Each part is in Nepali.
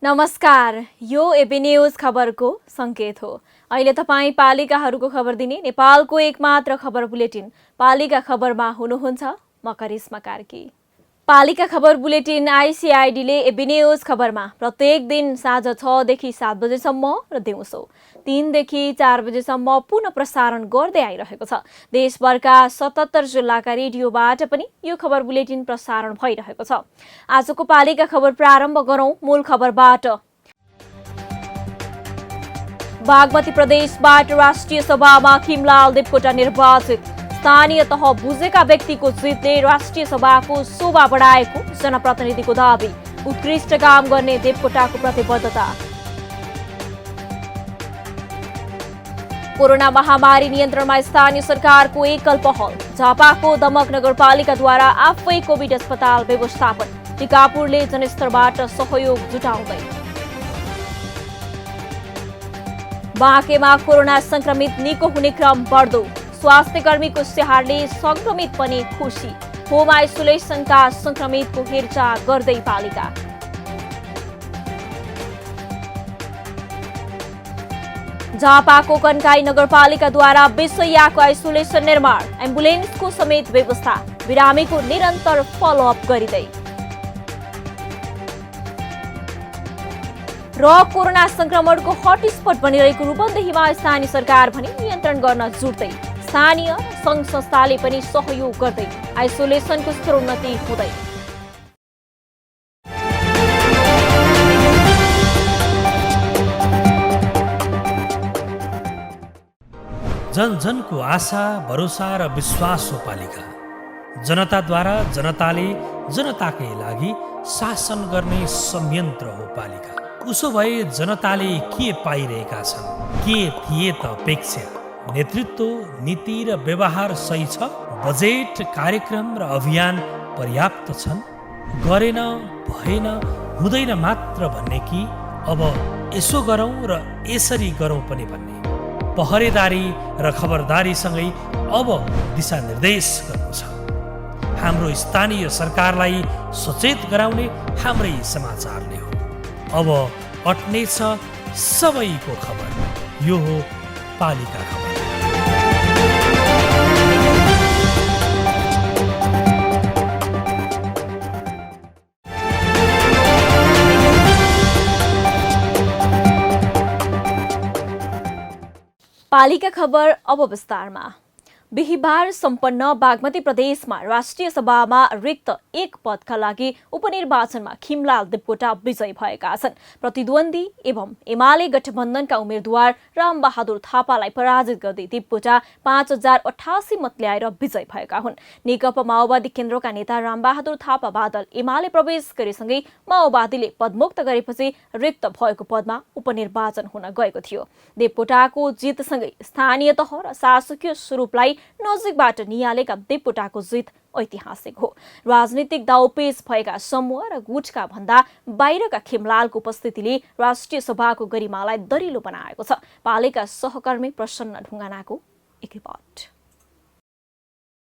नमस्कार, यो एबी न्यूज खबरको संकेत हो। अहिले तपाईँ पालिकाहरूको खबर दिने नेपालको एकमात्र खबर बुलेटिन पालिका खबरमा हुनुहुन्छ। म करिश्मा कार्की। पालिका खबर बुलेटिन आइसिआइडीले एबी न्यूज खबरमा प्रत्येक दिन साँझ 6 देखि 7 बजेसम्म र दिउँसो 3 देखि 4 बजेसम्म पुनः प्रसारण गर्दै आइरहेको छ। देशभरका 77 जिल्लाका रेडियोबाट पनि यो खबर बुलेटिन प्रसारण भइरहेको छ। आजको पालिका खबर प्रारम्भ गरौं मूल खबरबाट। बागमती प्रदेशबाट राष्ट्रिय सभामा खिमलाल देवकोटा निर्वाचित। स्थानीय तह बुझेका व्यक्तिको जितले राष्ट्रिय सभाको शोभा बढाएको जनप्रतिनिधिको दावी। उत्कृष्ट काम गर्ने देवकोटाको प्रतिबद्धता। कोरोना महामारी नियन्त्रणमा स्थानीय सरकारको एकल पहल। झापाको दमक नगरपालिकाद्वारा आफै कोभिड अस्पताल व्यवस्थापन। टिकापुरले जनस्तरबाट सहयोग जुटाउँदै। बाँकेमा कोरोना संक्रमित निको हुने क्रम बढ्दो। स्वास्थ्य कर्मीको स्याहारले संक्रमित पनि खुसी। होम आइसोलेसनका संक्रमितको हेरचाह गर्दै पालिका। झापाको कन्काई नगरपालिकाद्वारा विषयको आइसोलेसन निर्माण। एम्बुलेन्सको समेत व्यवस्था। बिरामीको निरन्तर फलोअप गरिँदै। र कोरोना संक्रमणको हटस्पट बनिरहेको रूपन्देहीमा स्थानीय सरकार भने नियन्त्रण गर्न जुट्दै। स्थानीय संघ संस्थाले पनि सहयोग गर्दै आइसोलेसनको स्तरोन्नति हुँदै। जन जनको आशा भरोसा र विश्वास हो पालिका। जनताद्वारा जनताले जनताकै लागि शासन गर्ने संयन्त्र हो पालिका। उसो भए जनताले के पाइरहेका छन्, के थिए त अपेक्षा? नेतृत्व, नीति र व्यवहार सही छ? बजेट, कार्यक्रम र अभियान पर्याप्त छन्? गरेन, भएन, हुँदैन मात्र भन्ने कि अब यसो गरौँ र यसरी गरौँ पनि भन्ने? पहरेदारी र खबरदारीसँगै अब दिशानिर्देश गर्नु छ। हाम्रो स्थानीय सरकारलाई सचेत गराउने हाम्रै समाचारले हो। अब अट्नेछ सबैको खबर। यो हो पालिका खबर। पालिका खबर अब विस्तारमा। बिहिबार सम्पन्न बागमती प्रदेशमा राष्ट्रिय सभामा रिक्त एक पदका लागि उपनिर्वाचनमा खिमलाल देवकोटा विजयी भएका छन्। प्रतिद्वन्दी एवं एमाले गठबन्धनका उम्मेद्वार रामबहादुर थापालाई पराजित गर्दै देवकोटा 5088 मत ल्याएर विजयी भएका हुन्। नेकपा माओवादी केन्द्रका नेता रामबहादुर थापा बादल एमाले प्रवेश गरेसँगै माओवादीले पदमुक्त गरेपछि रिक्त भएको पदमा उपनिर्वाचन हुन गएको थियो। देवकोटाको जितसँगै स्थानीय तह र शासकीय स्वरूपलाई नजिकबाट निहालेका देवकोटाको जित ऐतिहासिक हो। राजनीतिक दाउपेच भएका समूह र गुटका भन्दा बाहिरका खिमलालको उपस्थितिले राष्ट्रिय सभाको गरिमालाई दरिलो बनाएको छ। पालिका सहकर्मी प्रसन्न ढुङ्गानाको एक रिपोर्ट।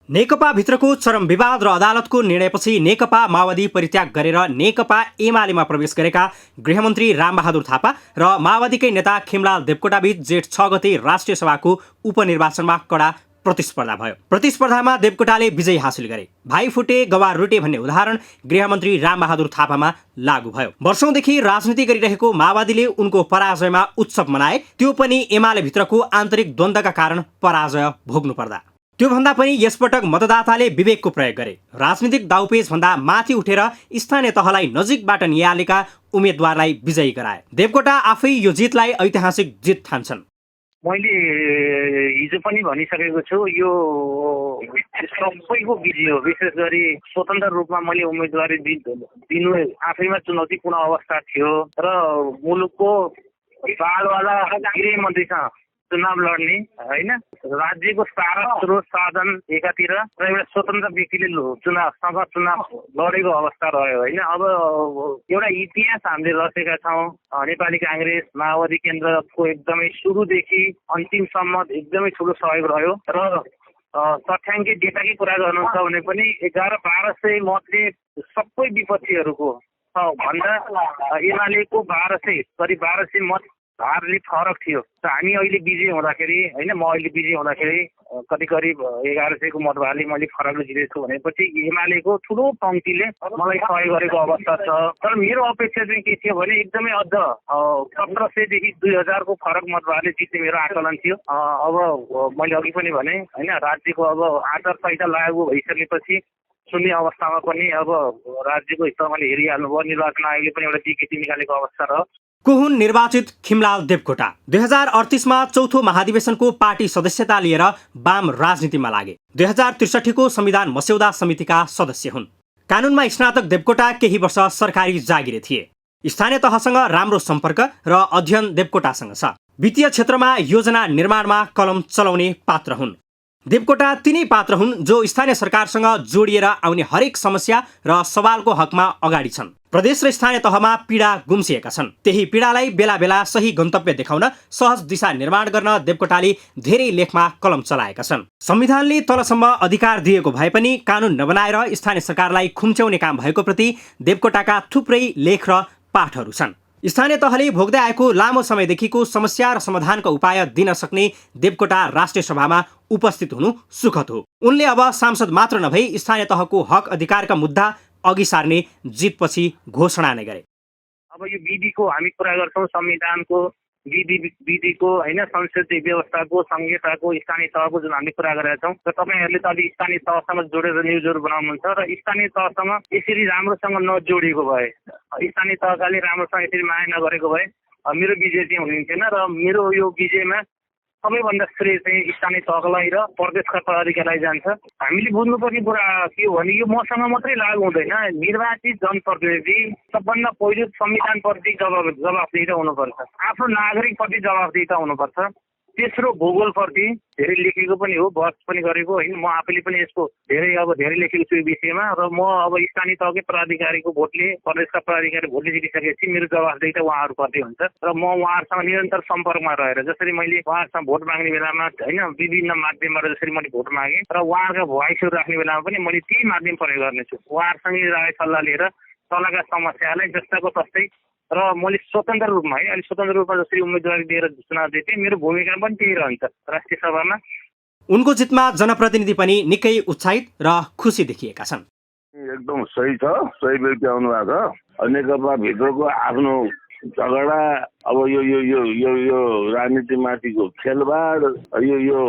नेकपा भित्रको चरम विवाद र अदालतको निर्णयपछि नेकपा माओवादी परित्याग गरेर नेकपा एमालेमा प्रवेश गरेका गृहमन्त्री रामबहादुर थापा र माओवादीकै नेता खिमलाल देवकोटाबीच जेठ 6 गते राष्ट्रिय सभाको उपनिर्वाचनमा कडा प्रतिस्पर्धा भयो। प्रतिस्पर्धामा देवकोटाले विजय हासिल गरे। भाइ फुटे गवार रुटे भन्ने उदाहरण गृहमन्त्री रामबहादुर थापामा लागू भयो। वर्षौंदेखि राजनीति गरिरहेको माओवादीले उनको पराजयमा उत्सव मनाए। त्यो पनि एमाले भित्रको आन्तरिक द्वन्द्वका कारण पराजय भोग्नु पर्दा। त्यो भन्दा पनि यसपटक मतदाताले विवेकको प्रयोग गरे। राजनीतिक दाउपेच भन्दा माथि उठेर स्थानीय तहलाई नजिकबाट निहालेका उम्मेदवारलाई विजयी गराए। देवकोटा आफै यो जितलाई ऐतिहासिक जित ठान्छन्। मैले हिजो पनि भनिसकेको छु, यो सबैको विजय हो। विशेष गरी स्वतन्त्र रूपमा मैले उम्मेदवारी दिनु आफैमा चुनौतीपूर्ण अवस्था थियो र मुलुकको बालवाला गृहमन्त्रीसँग चुनाव लड्ने होइन, राज्यको सारा स्रोत साधन एकातिर र एउटा स्वतन्त्र व्यक्तिले चुनाव लडेको अवस्था रह्यो होइन। अब एउटा इतिहास हामीले रचेका छौँ। नेपाली काङ्ग्रेस माओवादी केन्द्रको एकदमै सुरुदेखि अन्तिमसम्म एकदमै ठुलो सहयोग रह्यो र तथ्याङ्कित डेटाकै कुरा गर्नुहुन्छ भने पनि 1100-1200 मतले सबै विपक्षीहरूको भन्दा एमालेको 1200 करिब 1200 मत हारले फरक थियो। हामी अहिले विजय हुँदाखेरि होइन, म अहिले विजय हुँदाखेरि करिब 1100 को मतभारले मैले फरकले जितेको छु भनेपछि एमालेको ठुलो पङ्क्तिले मलाई सहयोग गरेको अवस्था छ। तर मेरो अपेक्षा चाहिँ के थियो भने एकदमै अझ 1700 देखि 2000 को फरक मतभारले जित्ने मेरो आकलन थियो। अब मैले अघि पनि भने होइन, राज्यको अब आचार संहिता लागू भइसकेपछि सुन्ने अवस्थामा पनि अब राज्यको स्तरमा हेरिहाल्नुभयो। निर्वाचन आयोगले पनि एउटा टिकट निकालेको अवस्था र को हुन् निर्वाचित खिमलाल देवकोटा? 2038मा चौथो महाधिवेशनको पार्टी सदस्यता लिएर वाम राजनीतिमा लागे। 2063 को संविधान मस्यौदा समितिका सदस्य हुन्। कानुनमा स्नातक देवकोटा केही वर्ष सरकारी जागिरे थिए। स्थानीय तहसँग राम्रो सम्पर्क र अध्ययन देवकोटासँग छ। वित्तीय क्षेत्रमा योजना निर्माणमा कलम चलाउने पात्र हुन्। देवकोटा तिनै पात्र हुन् जो स्थानीय सरकारसँग जोडिएर आउने हरेक समस्या र सवालको हकमा अगाडि छन्। प्रदेश र स्थानीय तहमा पीडा गुम्सिएका छन्। त्यही पीडालाई बेला बेला सही गन्तव्य देखाउन सहज दिशा निर्माण गर्न देवकोटाले धेरै लेखमा कलम चलाएका छन्। संविधानले तलसम्म अधिकार दिएको भए पनि कानुन नबनाएर स्थानीय सरकारलाई खुम्च्याउने काम भएको प्रति देवकोटाका थुप्रै लेख र पाठहरू छन्। स्थानीय तहले भोग्दै आएको लामो समयदेखिको समस्या र समाधानका उपाय दिन सक्ने देवकोटा राष्ट्रिय सभामा उपस्थित हुनु सुखद हो। उनले अब सांसद मात्र नभई स्थानीय तहको हक अधिकारका मुद्दा अघि सार्ने जितपछि घोषणा नै गरे। अब यो विधिको हामी कुरा गर्छौँ, संविधानको विधिको होइन, संसदीय व्यवस्थाको संहिताको स्थानीय तहको जुन हामीले कुरा गरेका छौँ र तपाईँहरूले त अलि स्थानीय तहसँग जोडेर न्युजहरू बनाउनुहुन्छ र स्थानीय तहसँग यसरी राम्रोसँग नजोडिएको भए, स्थानीय तहकाले राम्रोसँग यसरी माया नगरेको भए मेरो विजय चाहिँ हुन्थेन र मेरो यो विजयमा सबैभन्दा श्रेय चाहिँ स्थानीय तहलाई र प्रदेशका पदाधिकारीलाई जान्छ। हामीले बुझ्नुपर्ने कुरा के हो भने यो मसँग मात्रै लागु हुँदैन। निर्वाचित जनप्रतिनिधि सबभन्दा पहिलो संविधानप्रति जवाफदेहिता हुनुपर्छ, आफ्नो नागरिकप्रति जवाफदेहिता हुनुपर्छ। तेस्रो भूगोलप्रति धेरै लेखेको पनि हो, बहस पनि गरेको होइन, म आफैले पनि यसको धेरै लेखेको छु यो विषयमा र म अब स्थानीय तहकै पदाधिकारीको भोटले, प्रदेशका पदाधिकारी भोटले जितिसकेपछि मेरो जवाफदेहिता उहाँहरूप्रति हुन्छ र म उहाँहरूसँग निरन्तर सम्पर्कमा रहेर जसरी मैले उहाँहरूसँग भोट माग्ने बेलामा होइन विभिन्न माध्यमबाट जसरी मैले भोट मागेँ र उहाँहरूका भोइसहरू राख्ने बेलामा पनि मैले त्यही माध्यम प्रयोग गर्नेछु। उहाँहरूसँगै राय सल्लाह लिएर तलका समस्यालाई जस्ताको तस्तै र मैले स्वतन्त्र रूपमा है, अहिले स्वतन्त्र रूपमा जसरी उम्मेदवारी दिएर चुनाव जितेँ, मेरो भूमिका पनि त्यही रहन्छ राष्ट्रिय सभामा। उनको जितमा जनप्रतिनिधि पनि निकै उत्साहित र खुसी देखिएका छन्। एकदम सही छ, सही व्यक्ति आउनु भएको छ। नेकपा भित्रको आफ्नो झगडा, अब यो राजनीतिमाथिको खेलबाड, यो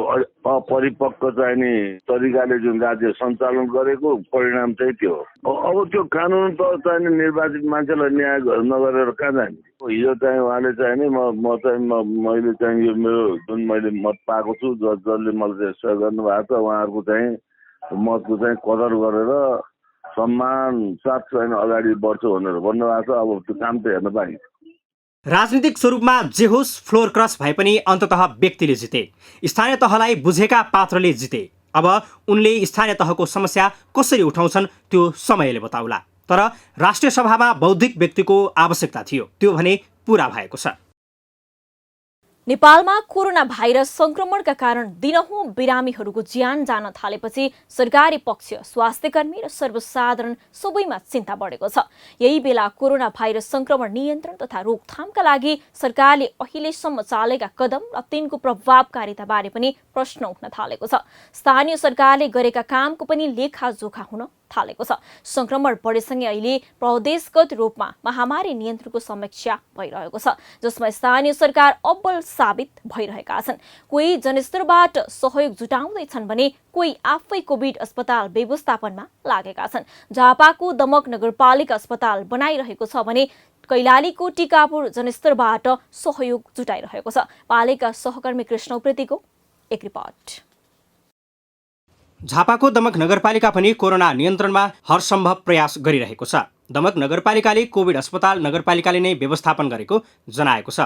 अपरिपक्व चाहिने तरिकाले जुन राज्य सञ्चालन गरेको परिणाम चाहिँ त्यो हो। अब त्यो कानुन त चाहिने निर्वाचित मान्छेलाई न्याय नगरेर कहाँ जाने? हिजो चाहिँ उहाँले चाहिँ नि मैले चाहिँ यो मेरो जुन मैले मत पाएको छु, जसले मलाई सहयोग गर्नुभएको छ, उहाँहरूको चाहिँ मतको चाहिँ कदर गरेर सम्मान साथ चाहिँ अगाडि बढ्छु भनेर भन्नुभएको छ। अब त्यो काम त हेर्न पाइन्छ। राजनीतिक स्वरूपमा जे होस् फ्लोर क्रस भए पनि अन्ततः व्यक्तिले जिते। स्थानीय तहलाई बुझेका पात्रले जिते। अब उनले स्थानीय तहको समस्या कसरी उठाउँछन् त्यो समयले बताउला। तर राष्ट्रिय सभामा बौद्धिक व्यक्तिको आवश्यकता थियो, त्यो भने पूरा भएको छ। नेपालमा कोरोना भाइरस संक्रमणका कारण दिनहुँ बिरामीहरूको ज्यान जान थालेपछि सरकारी पक्ष, स्वास्थ्यकर्मी र सर्वसाधारण सबैमा चिन्ता बढेको छ। यही बेला कोरोना भाइरस संक्रमण नियन्त्रण तथा रोकथामका लागि सरकारले अहिलेसम्म चालेका कदम र तिनको प्रभावकारिताबारे पनि प्रश्न उठ्न थालेको छ। स्थानीय सरकारले गरेका कामको पनि लेखाजोखा हुन थालेको छ। संक्रमण बढेसँगै अहिले प्रदेशगत रूपमा महामारी नियन्त्रणको समीक्षा भइरहेको छ, जसमा स्थानीय सरकार अब्बल साबित भइरहेका छन्। कोही जनस्तरबाट सहयोग जुटाउँदैछन् भने कोही आफै कोभिड अस्पताल व्यवस्थापनमा लागेका छन्। झापाको दमक नगरपालिका अस्पताल बनाइरहेको छ भने कैलालीको टिकापुर जनस्तरबाट सहयोग जुटाइरहेको छ। पालिका सहकर्मी कृष्ण उप्रेतीको एक रिपोर्ट। झापाको दमक नगरपालिका पनि कोरोना नियन्त्रणमा हरसम्भव प्रयास गरिरहेको छ। दमक नगरपालिकाले कोभिड अस्पताल नगरपालिकाले नै व्यवस्थापन गरेको जनाएको छ।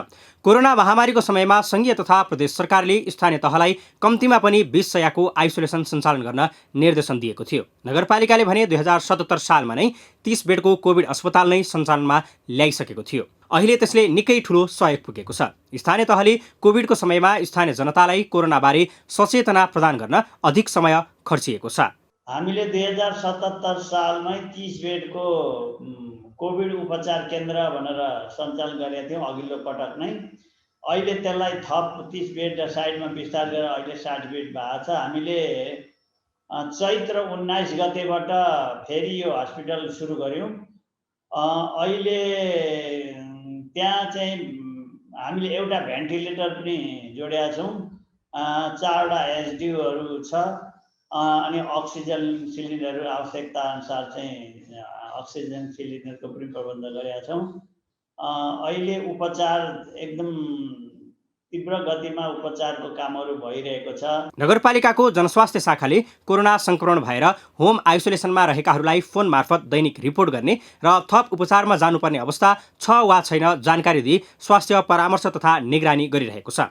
कोरोना महामारीको समयमा संघीय तथा प्रदेश सरकारले स्थानीय तहलाई कम्तीमा पनि 20 शय्याको आइसोलेसन सञ्चालन गर्न निर्देशन दिएको थियो। नगरपालिकाले भने 2077 सालमा नै 30 बेडको कोभिड अस्पताल नै सञ्चालनमा ल्याइसकेको थियो। अहिले त्यसले निकै ठूलो सहयोग पुगेको छ। स्थानीय तहले कोभिडको समयमा स्थानीय जनतालाई कोरोनाबारे सचेतना प्रदान गर्न अधिक समय खर्चिएको छ। हामीले 2077 सालमै 30 बेडको कोभिड उपचार केन्द्र भनेर सञ्चालन गरेका थियौँ अघिल्लो पटक नै। अहिले त्यसलाई थप 30 बेड साइडमा विस्तार गरेर अहिले 60 बेड भएको छ। हामीले चैत्र 19 गतेबाट फेरि यो हस्पिटल सुरु गऱ्यौँ। अहिले त्यहाँ चाहिँ हामीले एउटा भेन्टिलेटर पनि जोडेका छौँ। 4वटा एसडिओहरू छ अनि अक्सिजन सिलिन्डरहरू आवश्यकता अनुसार चाहिँ अक्सिजन सिलिन्डरको पनि प्रबन्ध गरेका छौँ। अहिले उपचार एकदम तीव्र गतिमा उपचारको कामहरू भइरहेको छ। नगरपालिकाको जनस्वास्थ्य शाखाले कोरोना संक्रमण भएर होम आइसोलेसनमा रहेकाहरूलाई फोन मार्फत दैनिक रिपोर्ट गर्ने र थप उपचारमा जानुपर्ने अवस्था छ वा छैन जानकारी दिई स्वास्थ्य परामर्श तथा निगरानी गरिरहेको छ।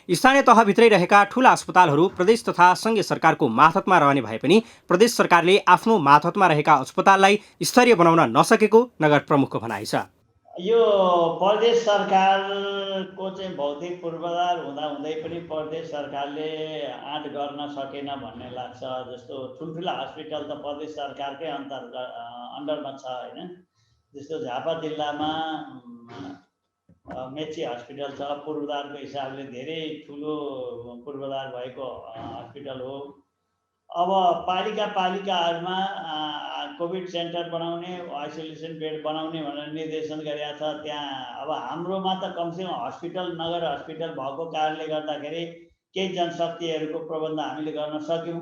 स्थानीय तहभित्रै रहेका ठूला अस्पतालहरू प्रदेश तथा संघीय सरकारको मातहतमा रहने भए पनि प्रदेश सरकारले आफ्नो मातहतमा रहेका अस्पताललाई स्तरीय बनाउन नसकेको नगर प्रमुखको भनाइ छ। यो प्रदेश सरकारको चाहिँ भौतिक पूर्वाधार हुँदाहुँदै पनि प्रदेश सरकारले आँट गर्न सकेन भन्ने लाग्छ। जस्तो ठुल्ठुला हस्पिटल त प्रदेश सरकारकै अन्डरमा छ होइन। जस्तो झापा जिल्लामा मेची हस्पिटल छ, पूर्वाधारको हिसाबले धेरै ठुलो पूर्वाधार भएको हस्पिटल हो। अब पालिकाहरूमा कोभिड सेन्टर बनाउने, आइसोलेसन बेड बनाउने भनेर निर्देशन गरेका छ। त्यहाँ अब हाम्रोमा त कमसेकम हस्पिटल नगर हस्पिटल भएको कारणले गर्दाखेरि केही जनशक्तिहरूको प्रबन्ध हामीले गर्न सक्यौँ।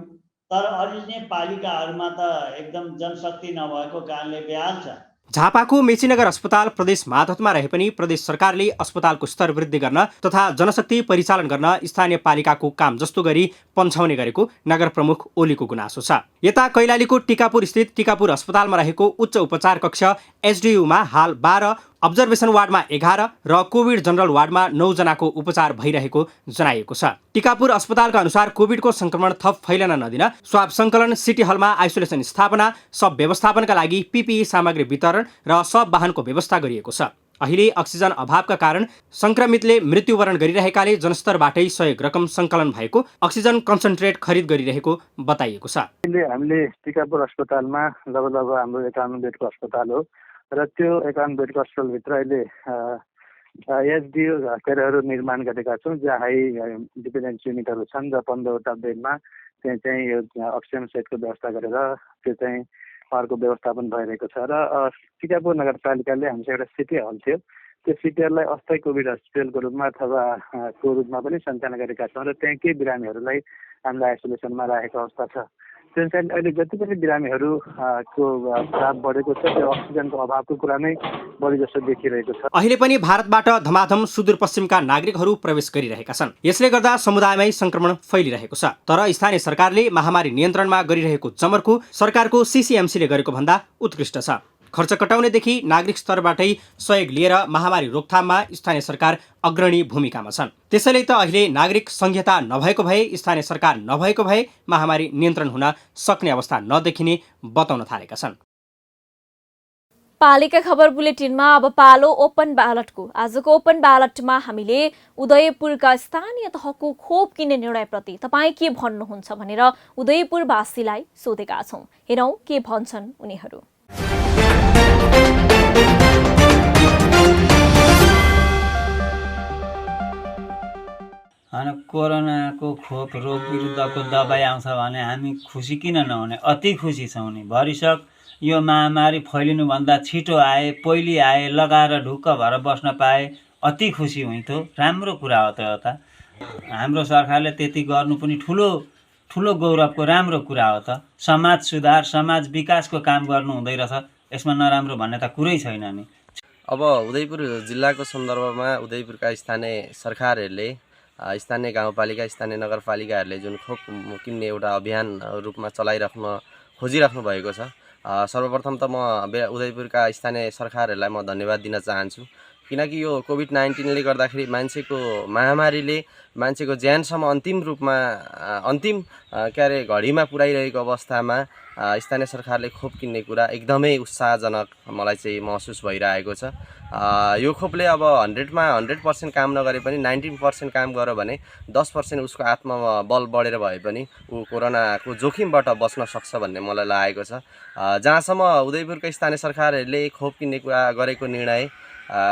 तर अन्य पालिकाहरूमा त एकदम जनशक्ति नभएको कारणले बेहाल छ। झापाको मेचीनगर अस्पताल प्रदेश मातहतमा रहे पनि प्रदेश सरकारले अस्पतालको स्तर वृद्धि गर्न तथा जनशक्ति परिचालन गर्न स्थानीय पालिकाको काम जस्तो गरी पन्छाउने गरेको नगर प्रमुख ओलीको गुनासो छ। यता कैलालीको टिकापुर स्थित टिकापुर अस्पतालमा रहेको उच्च उपचार कक्ष एसडियुमा हाल 12, अब्जर्भेसन वार्डमा 11 र कोभिड जनरल वार्डमा 9 जनाको उपचार भइरहेको जनाइएको छ। टिकापुर अस्पतालका अनुसार कोभिडको संक्रमण थप फैलन नदिन स्वाब सङ्कलन, सिटी हलमा आइसोलेसन स्थापना, सब व्यवस्थापनका लागि पिपिई सामग्री वितरण र सब वाहनको व्यवस्था गरिएको छ। अहिले अक्सिजन अभावका कारण संक्रमितले मृत्युवरण गरिरहेकाले जनस्तरबाटै सहयोग रकम सङ्कलन भएको अक्सिजन कन्सन्ट्रेट खरिद गरिरहेको बताइएको छ। हामीले टिकापुर अस्पतालमा लगभग हाम्रो 51 बेडको अस्पताल हो र त्यो 51 बेडको अस्पतालभित्र अहिले एसडियू केन्द्रहरू निर्माण गरेका छौँ जहाँ हाई डिपेन्डेन्स युनिटहरू छन् र 15वटा बेडमा त्यहाँ चाहिँ यो अक्सिजन सेटको व्यवस्था गरेर त्यो चाहिँ अर्को व्यवस्थापन भइरहेको छ। र टिकापुर नगरपालिकाले हामीसँग एउटा सिटी हल थियो, त्यो सिटी हललाई अस्थायी कोभिड हस्पिटलको रूपमा अथवा को रूपमा पनि सञ्चालन गरेका छौँ र त्यहाँ केही बिरामीहरूलाई हामीलाई आइसोलेसनमा राखेको अवस्था छ। त्यसैले अहिले जति पनि बिरामीहरूको चाप बढेको छ त्यो अक्सिजनको अभावको कुरा नै बढी जस्तो देखिरहेको छ। अहिले पनि भारतबाट धमाधम सुदूरपश्चिमका नागरिकहरू प्रवेश गरिरहेका छन्। यसले गर्दा समुदायमै संक्रमण फैलिरहेको छ। तर स्थानीय सरकारले महामारी नियन्त्रणमा गरिरहेको जमर्को सरकारको सीसीएमसीले गरेको भन्दा उत्कृष्ट छ। खर्च कटाउनेदेखि नागरिक स्तरबाटै सहयोग लिएर महामारी रोकथाममा स्थानीय सरकार अग्रणी भूमिकामा छन्। त्यसैले त अहिले नागरिक संहिता नभएको भए, स्थानीय सरकार नभएको भए महामारी नियन्त्रण हुन सक्ने अवस्था नदेखिने बताउन थालेका छन्। पालिका खबर बुलेटिनमा अब पालो ओपन ब्यालटको। आजको ओपन ब्यालटमा हामीले उदयपुरका स्थानीय तहको खोप किन्ने निर्णयप्रति तपाईँ के भन्नुहुन्छ भनेर उदयपुरवासीलाई सोधेका छौँ। हेरौँ के भन्छन् उनीहरू। अनि कोरोनाको खोप रोग विरुद्धको दबाई आउँछ भने हामी खुसी किन नहुने? अति खुसी छौँ नि। भरिसक यो महामारी फैलिनुभन्दा छिटो आए, पहिले आए, लगाएर ढुक्क भएर बस्न पाए, अति खुसी हुन्थ्यो। राम्रो कुरा हो त एउटा। हाम्रो सरकारले त्यति गर्नु पनि ठुलो गौरवको राम्रो कुरा हो त। समाज सुधार, समाज विकासको काम गर्नु हुँदै रहेछ, यसमा नराम्रो भन्ने त कुरै छैन नि। अब उदयपुर जिल्लाको सन्दर्भमा उदयपुरका स्थानीय सरकारहरूले, स्थानीय गाउँपालिका, स्थानीय नगरपालिकाहरूले जुन खोप किन्ने एउटा अभियान रूपमा खोजिराख्नु भएको छ। सर्वप्रथम त म उदयपुरका स्थानीय सरकारहरूलाई म धन्यवाद दिन चाहन्छु, किनकि यो कोभिड-19ले गर्दाखेरि मान्छेको महामारीले मान्छेको ज्यानसम्म अन्तिम घडीमा पुर्याइरहेको अवस्थामा स्थानीय सरकारले खोप किन्ने कुरा एकदमै उत्साहजनक मलाई चाहिँ महसुस भइरहेको छ। यो खोपले अब 100% काम नगरे पनि 19% काम गर्यो भने 10% उसको आत्मबल बढेर भए पनि ऊ कोरोनाको जोखिमबाट बच्न सक्छ भन्ने मलाई लागेको छ। जहाँसम्म उदयपुरका स्थानीय सरकारहरूले खोप किन्ने कुरा गरेको निर्णय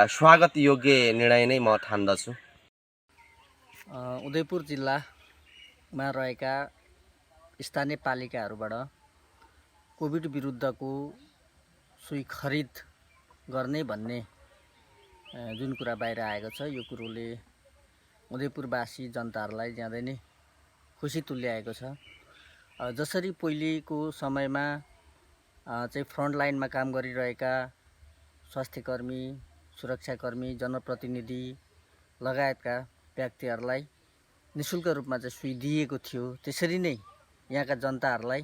स्वागत योग्य निर्णय नै म ठान्दछु। उदयपुर जिल्लामा रहेका स्थानीय पालिकाहरूबाट कोभिड विरुद्धको सुई खरिद गर्ने भन्ने जुन कुरा बाहिर आएको छ, यो कुरोले उदयपुरवासी जनताहरूलाई ज्यादै नै खुसी तुल्याएको छ। जसरी पहिलेको समयमा चाहिँ फ्रन्ट लाइनमा काम गरिरहेका स्वास्थ्यकर्मी, सुरक्षाकर्मी, जनप्रतिनिधि लगायतका व्यक्तिहरूलाई निःशुल्क रूपमा चाहिँ सुई दिएको थियो, त्यसरी नै यहाँका जनताहरूलाई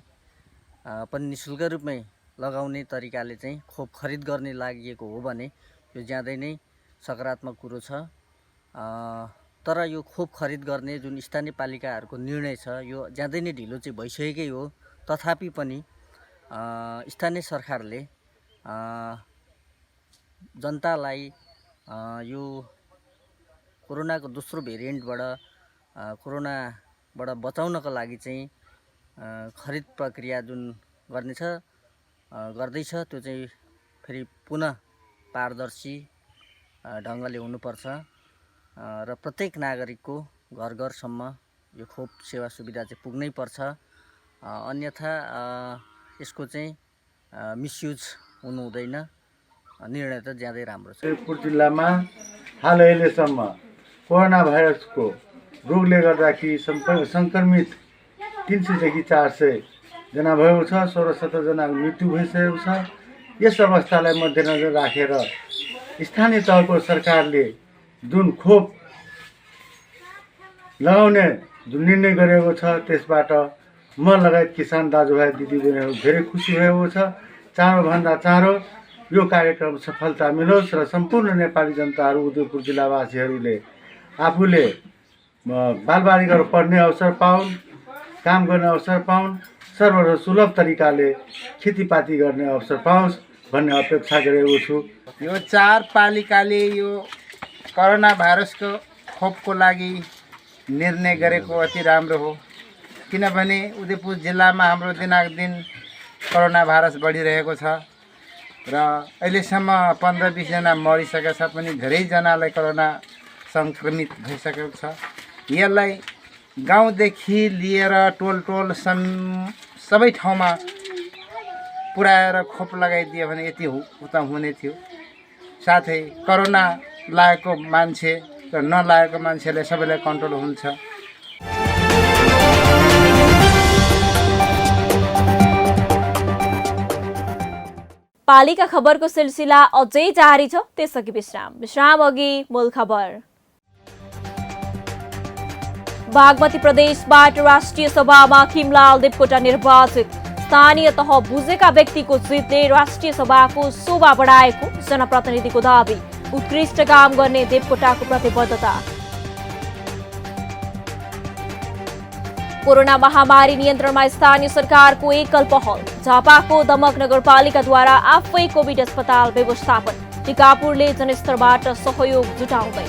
पनि निःशुल्क रूपमै लगाउने तरिकाले चाहिँ खोप खरिद गर्ने लागि हो भने यो ज्यादै नै सकारात्मक कुरो छ। तर यो खोप खरिद गर्ने जुन स्थानीय पालिकाहरूको निर्णय छ, यो ज्यादै नै ढिलो चाहिँ भइसकेकै हो। तथापि पनि स्थानीय सरकारले जनतालाई यो कोरोनाको दोस्रो भेरिएन्टबाट कोरोनाबाट बचाउनको लागि चाहिँ खरिद प्रक्रिया जुन गर्दैछ त्यो चाहिँ फेरि पुनः पारदर्शी ढङ्गले हुनुपर्छ र प्रत्येक नागरिकको घर घरसम्म यो खोप सेवा सुविधा चाहिँ पुग्नै पर्छ। अन्यथा यसको चाहिँ मिसयुज हुनु हुँदैन। निर्णय त ज्यादै राम्रो छ। उदयपुर जिल्लामा हाल अहिलेसम्म कोरोना भाइरसको रोगले गर्दाखेरि सङ्क्रमित 300 देखि 400 जना भएको छ। 16-17 जनाको मृत्यु भइसकेको छ। यस अवस्थालाई मध्यनजर राखेर स्थानीय तहको सरकारले जुन खोप लगाउने जुन निर्णय गरेको छ, त्यसबाट म लगायत किसान दाजुभाइ दिदीबहिनीहरू धेरै खुसी भएको छ। चाँडोभन्दा चाँडो यो कार्यक्रम सफलता मिलोस् र सम्पूर्ण नेपाली जनताहरू, उदयपुर जिल्लावासीहरूले आफूले बालबालिकाहरू पढ्ने अवसर पाउन्, काम गर्ने अवसर पाउन्, सर्व सुलभ तरिकाले खेतीपाती गर्ने अवसर पाओस् भन्ने अपेक्षा गरेको छु। यो 4 पालिकाले यो कोरोना भाइरसको खोपको लागि निर्णय गरेको अति राम्रो हो, किनभने उदयपुर जिल्लामा हाम्रो दिनादिन कोरोना भाइरस बढिरहेको छ र अहिलेसम्म 15-20 जना मरिसकेका छ पनि धेरैजनालाई कोरोना सङ्क्रमित भइसकेको छ। यसलाई गाउँदेखि लिएर टोल सबै ठाउँमा पुर्याएर खोप लगाइदियो भने यति उत्तम हुने थियो। साथै कोरोना लागेको मान्छे र नलागेको मान्छेले सबैलाई कन्ट्रोल हुन्छ। पालिका खबरको सिलसिला अझै जारी छ, त्यसअघि विश्राम अघि मूल खबर। बागमती प्रदेशबाट राष्ट्रिय सभामा खिमलाल देवकोटा निर्वाचित। स्थानीय तह बुझेका व्यक्तिको जितले राष्ट्रिय सभाको शोभा बढाएको जनप्रतिनिधिको दावी। उत्कृष्ट काम गर्ने देवकोटाको प्रतिबद्धता। कोरोना महामारी नियन्त्रणमा स्थानीय सरकारको एकल पहल। झापाको दमक नगरपालिकाद्वारा आफै कोभिड अस्पताल व्यवस्थापन। टिकापुरले जनस्तरबाट सहयोग जुटाउँदै।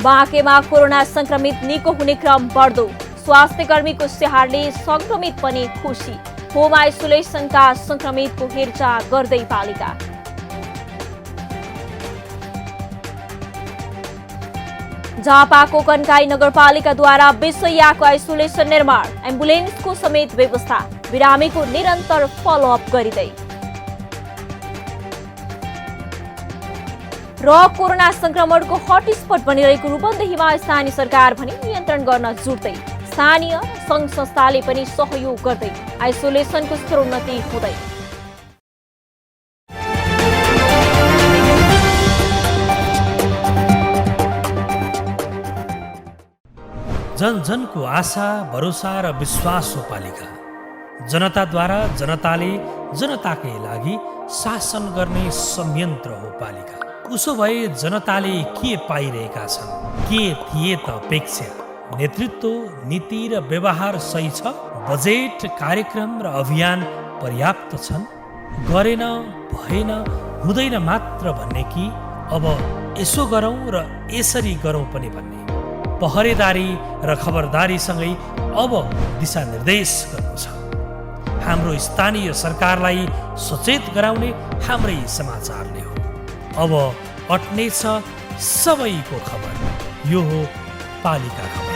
बाँकेमा कोरोना संक्रमित निको हुने क्रम बढ्दो। स्वास्थ्यकर्मीको स्याहारले संक्रमित पनि खुसी। होम आइसोलेसनका संक्रमितको हेरचाह गर्दै पालिका। झापाको कन्काई नगरपालिकाद्वारा विषयको आइसोलेसन निर्माण। एम्बुलेन्सको समेत व्यवस्था। बिरामीको निरन्तर फलोअप गरिँदै। र कोरोना संक्रमणको हटस्पट बनिरहेको रूपन्देहीमा स्थानीय सरकार भने नियन्त्रण गर्न जुट्दै। स्थानीय सङ्घ संस्थाले पनि सहयोग गर्दै आइसोलेसनको स्तरोन्नति हुँदै। जन जनको आशा, भरोसा र विश्वास हो पालिका। जनताद्वारा जनताले जनताकै लागि शासन गर्ने संयन्त्र हो पालिका। उसो भए जनताले के पाइरहेका छन्? के थिए त अपेक्षा? नेतृत्व, नीति र व्यवहार सही छ? बजेट, कार्यक्रम र अभियान पर्याप्त छन्? गरेन, भएन, हुँदैन मात्र भन्ने कि अब यसो गरौँ र यसरी गरौँ पनि भन्ने? पहरेदारी र खबरदारीसँगै अब दिशानिर्देश गर्नु छ। हाम्रो स्थानीय सरकारलाई सचेत गराउने हाम्रै समाचारले हो। अब अट्नेछ सबैको खबर। यो हो पालिका खबर।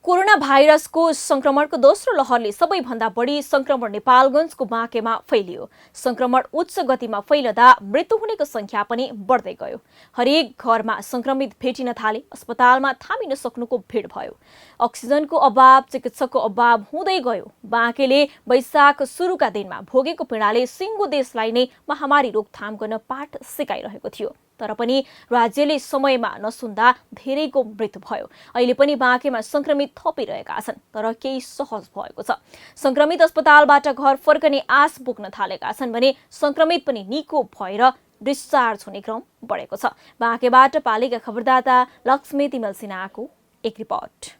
कोरोना भाइरसको संक्रमणको दोस्रो लहरले सबैभन्दा बढी संक्रमण नेपालगञ्जको बाँकेमा फैलियो। संक्रमण उच्च गतिमा फैलदा मृत्यु हुनेको संख्या पनि बढ्दै गयो। हरेक घरमा संक्रमित भेटिन थाले। अस्पतालमा थामिन सक्नुको भिड भयो। अक्सिजनको अभाव, चिकित्सकको अभाव हुँदै गयो। बाँकेले वैशाख सुरुका दिनमा भोगेको पीडाले सिङ्गो देशलाई नै महामारी रोकथाम गर्न पाठ सिकाइरहेको थियो। तर पनि राज्यले समयमा नसुन्दा धेरैको मृत्यु भयो। अहिले पनि बाँकेमा संक्रमित थपिरहेका छन्, तर केही सहज भएको छ। संक्रमित अस्पतालबाट घर फर्कने आश बोक्न थालेका छन् भने संक्रमित पनि निको भएर डिस्चार्ज हुने क्रम बढेको छ। बाँकेबाट पालिका खबरदाता लक्ष्मी तिमल सिन्हाको एक रिपोर्ट।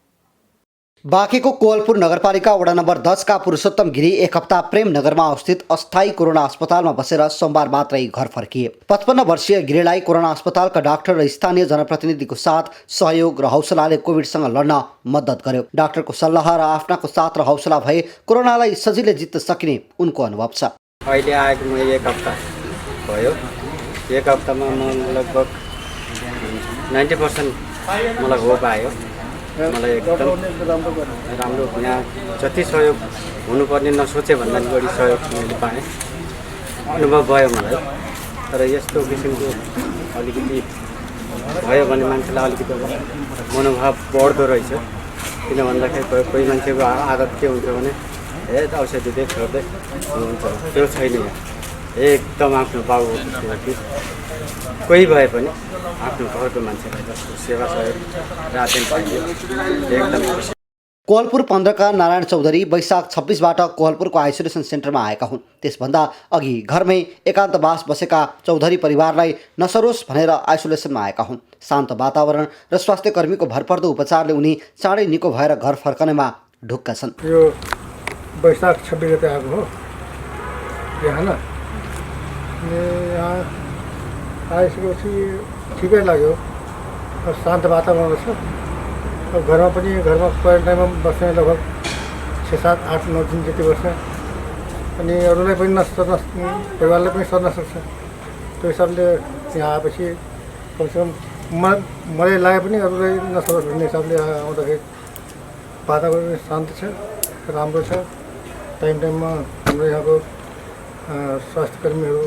बाँकेको कोवलपुर नगरपालिका वडा नम्बर 10 का पुरुषोत्तम गिरी एक हप्ता प्रेमनगरमा अवस्थित अस्थायी कोरोना अस्पतालमा बसेर सोमबार मात्रै घर फर्किए। 55 वर्षीय गिरीलाई कोरोना अस्पतालका डाक्टर र स्थानीय जनप्रतिनिधिको साथ सहयोग र हौसलाले कोभिडसँग लड्न मद्दत गर्यो। डाक्टरको सल्लाह र आफ्नाको साथ र हौसला भए कोरोनालाई सजिलै जित्न सकिने उनको अनुभव छ। अहिले आएको म एक हप्ता भयो। एक हप्तामा म लगभग 90% मलाई होप आयो। मलाई एकदम राम्रो, यहाँ जति सहयोग हुनुपर्ने नसोचे भन्दा पनि बढी सहयोग मैले पाएँ, अनुभव भयो मलाई। तर यस्तो किसिमको अलिकति भयो भने मान्छेलाई अलिकति मनोभाव बढ्दो रहेछ। किन भन्दाखेरि कोही मान्छेको आदत के हुन्छ भने औषधि दिँदै छोड्दै हुन्छ, त्यो छैन। एकदम आफ्नो बाउ कोही भए पनि आफ्नो घरको मान्छेलाई जस्तो सेवा सहयोग रातदिन पाइयो, एकदम खुसी। कोवलपुर 15 का नारायण चौधरी वैशाख 26बाट कोवलपुरको आइसोलेसन सेन्टरमा आएका हुन्। त्यसभन्दा अघि घरमै एकान्तवास बसेका चौधरी परिवारलाई नसरोस् भनेर आइसोलेसनमा आएका हुन्। शान्त वातावरण र स्वास्थ्य कर्मीको भरपर्दो उपचारले उनी चाँडै निको भएर घर फर्कनेमा ढुक्क छन्। यो वैशाख 26 गते आएको हो यहाँ आइसकेपछि ठिकै लाग्यो। शान्त वातावरण छ। घरमा पनि क्वारेन्टाइनमा बस्ने लगभग 6, 7, 8, 9 दिन जति बस्छ। अनि अरूलाई पनि परिवारलाई पनि सर्न सक्छ। त्यो हिसाबले यहाँ आएपछि कमसेकम मलाई लागे पनि अरूलाई नसरोस् भन्ने हिसाबले आउँदाखेरि वातावरण शान्त छ, राम्रो छ। टाइममा हाम्रो यहाँको स्वास्थ्य कर्मीहरू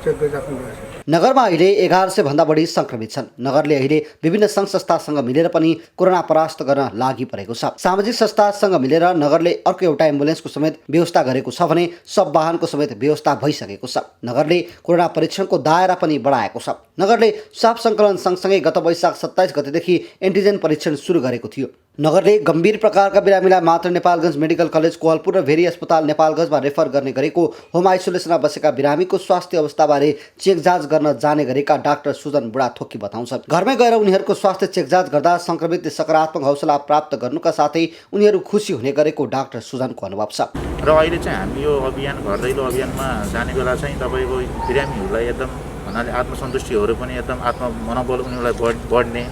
चेक गरिराख्नु भएको छ। नगरमा अहिले 1100 भन्दा बढी संक्रमित छन्। नगरले अहिले विभिन्न सङ्घ संस्थासँग मिलेर पनि कोरोना परास्त गर्न लागि परेको छ। सामाजिक संस्थासँग मिलेर नगरले अर्को एउटा एम्बुलेन्सको समेत व्यवस्था गरेको छ भने सब वाहनको समेत व्यवस्था भइसकेको छ। नगरले कोरोना परीक्षणको दायरा पनि बढाएको छ। नगरले साफ सङ्कलन सँगसँगै गत वैशाख 27 गतेदेखि एन्टिजेन परीक्षण सुरु गरेको थियो। नगरले गम्भीर प्रकारका बिरामीलाई मात्र नेपालगञ्ज मेडिकल कलेज कोवलपुर र भेरी अस्पताल नेपालगञ्जमा रेफर गर्ने गरेको होम आइसोलेसनमा बसेका बिरामीको स्वास्थ्य अवस्थाबारे चेकजाँच गर्न जाने गरेका डाक्टर सुजन बुढाथोकी बताउँछन्। घरमै गएर उनीहरूको स्वास्थ्य चेकजाँच गर्दा संक्रमितले सकारात्मक हौसला प्राप्त गर्नुका साथै उनीहरू खुसी हुने गरेको डाक्टर सुजनको अनुभव छ। र अहिले चाहिँ हामी यो अभियान घर दैलो अभियानमा जाने बेला चाहिँ तपाईँको बिरामीहरूलाई एकदम भन्नाले आत्मसन्तुष्टिहरू पनि एकदम आत्ममनोबल उनीहरूलाई बढ्ने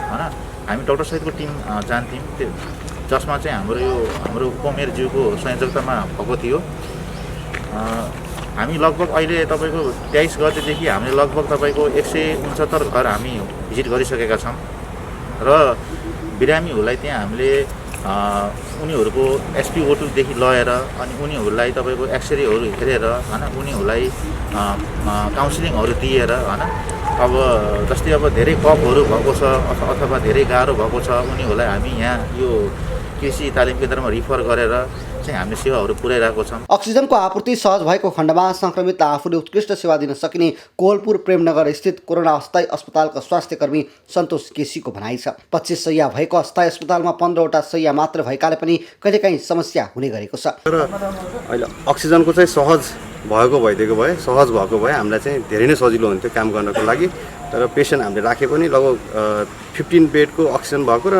होइन। हामी डाक्टर सहितको टिम जान्थ्यौँ, जसमा चाहिँ हाम्रो उपमेयरज्यूको संयोजकतामा भएको थियो। हामी लगभग अहिले तपाईँको 23 गतेदेखि हामीले लगभग तपाईँको 169 घर हामी भिजिट गरिसकेका छौँ र बिरामीहरूलाई त्यहाँ हामीले उनीहरूको SpO2देखि लिएर अनि उनीहरूलाई तपाईँको एक्सरेहरू हेरेर होइन, उनीहरूलाई काउन्सिलिङहरू दिएर होइन। अब जस्तै अब धेरै कफहरू भएको छ अथवा धेरै गाह्रो भएको छ उनीहरूलाई हामी यहाँ यो कृषि तालिम केन्द्रमा रिफर गरेर चाहिँ हामीले सेवाहरू पुर्याइरहेको छौँ। अक्सिजनको आपूर्ति सहज भएको खण्डमा सङ्क्रमितलाई आफूले उत्कृष्ट सेवा दिन सकिने कोहलपुर प्रेमनगर स्थित कोरोना अस्थायी अस्पतालका स्वास्थ्य कर्मी सन्तोष केसीको भनाइ छ। 25 शैय्या भएको अस्थायी अस्पतालमा 15वटा शैय्या मात्र भएकाले पनि कहिलेकाहीँ समस्या हुने गरेको छ। तर अहिले अक्सिजनको चाहिँ सहज भइदिएको भए हामीलाई चाहिँ धेरै नै सजिलो हुन्थ्यो काम गर्नको लागि। तर पेसेन्ट हामीले राखे पनि लगभग 15 बेडको अक्सिजन भएको र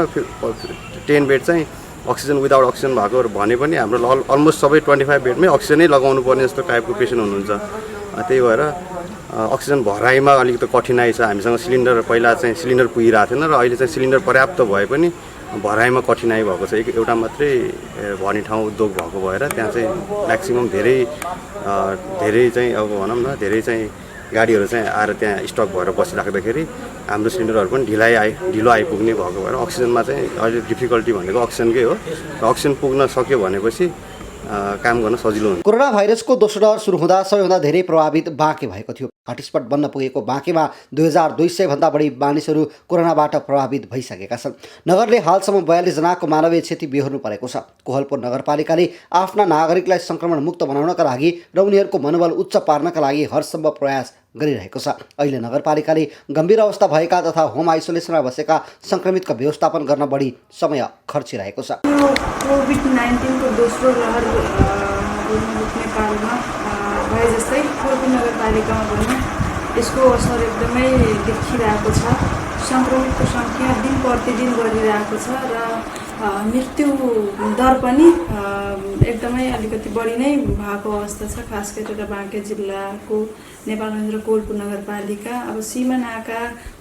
10 बेड चाहिँ अक्सिजन विदाउट अक्सिजन भएको भने पनि हाम्रो अलमोस्ट सबै 25 बेडमै अक्सिजनै लगाउनु पर्ने जस्तो टाइपको पेसेन्ट हुनुहुन्छ। त्यही भएर अक्सिजन भराइमा अलिकति कठिनाइ छ। हामीसँग सिलिन्डर पहिला चाहिँ सिलिन्डर पुगिरहेको थिएन र अहिले चाहिँ सिलिन्डर पर्याप्त भए पनि भराइमा कठिनाइ भएको छ। एउटा मात्रै भर्ने ठाउँ उद्योग भएको भएर त्यहाँ चाहिँ म्याक्सिमम धेरै चाहिँ अब भनौँ न धेरै चाहिँ गाडीहरू चाहिँ आएर त्यहाँ स्टक भएर बसिराख्दाखेरि हाम्रो सिलिन्डरहरू पनि ढिलो आइपुग्ने भएको भएर अक्सिजनमा चाहिँ अहिले डिफिकल्टी भनेको अक्सिजनकै हो। र अक्सिजन पुग्न सक्यो भनेपछि काम गर्न सजिलो हुन्छ। कोरोना भाइरसको दोस्रो लहर सुरु हुँदा सबैभन्दा धेरै प्रभावित बाँके भएको थियो। हटस्पट बन्न पुगेको बाँकेमा 2200 भन्दा बढी मानिसहरू कोरोनाबाट प्रभावित भइसकेका छन्। नगरले हालसम्म 42 जनाको मानवीय क्षति बेहोर्नु परेको छ। कोहलपुर नगरपालिकाले आफ्ना नागरिकलाई सङ्क्रमण मुक्त बनाउनका लागि र उनीहरूको मनोबल उच्च पार्नका लागि हरसम्भव प्रयास गरिरहेको छ। अहिले नगरपालिकाले गम्भीर अवस्था भएका तथा होम आइसोलेसनमा बसेका सङ्क्रमितका व्यवस्थापन गर्न बढी समय खर्चिरहेको छ। कोभिड-19 को दोस्रो लहर नेपालमा भए जस्तै कोहलपुर नगरपालिकामा पनि यसको असर एकदमै देखिरहेको छ। सङ्क्रमितको सङ्ख्या दिन प्रतिदिन बढिरहेको छ र मृत्यु दर पनि एकदमै अलिकति बढी नै भएको अवस्था छ। खास गरेर बाँके जिल्लाको नेपालगञ्ज र कोहलपुर नगरपालिका अब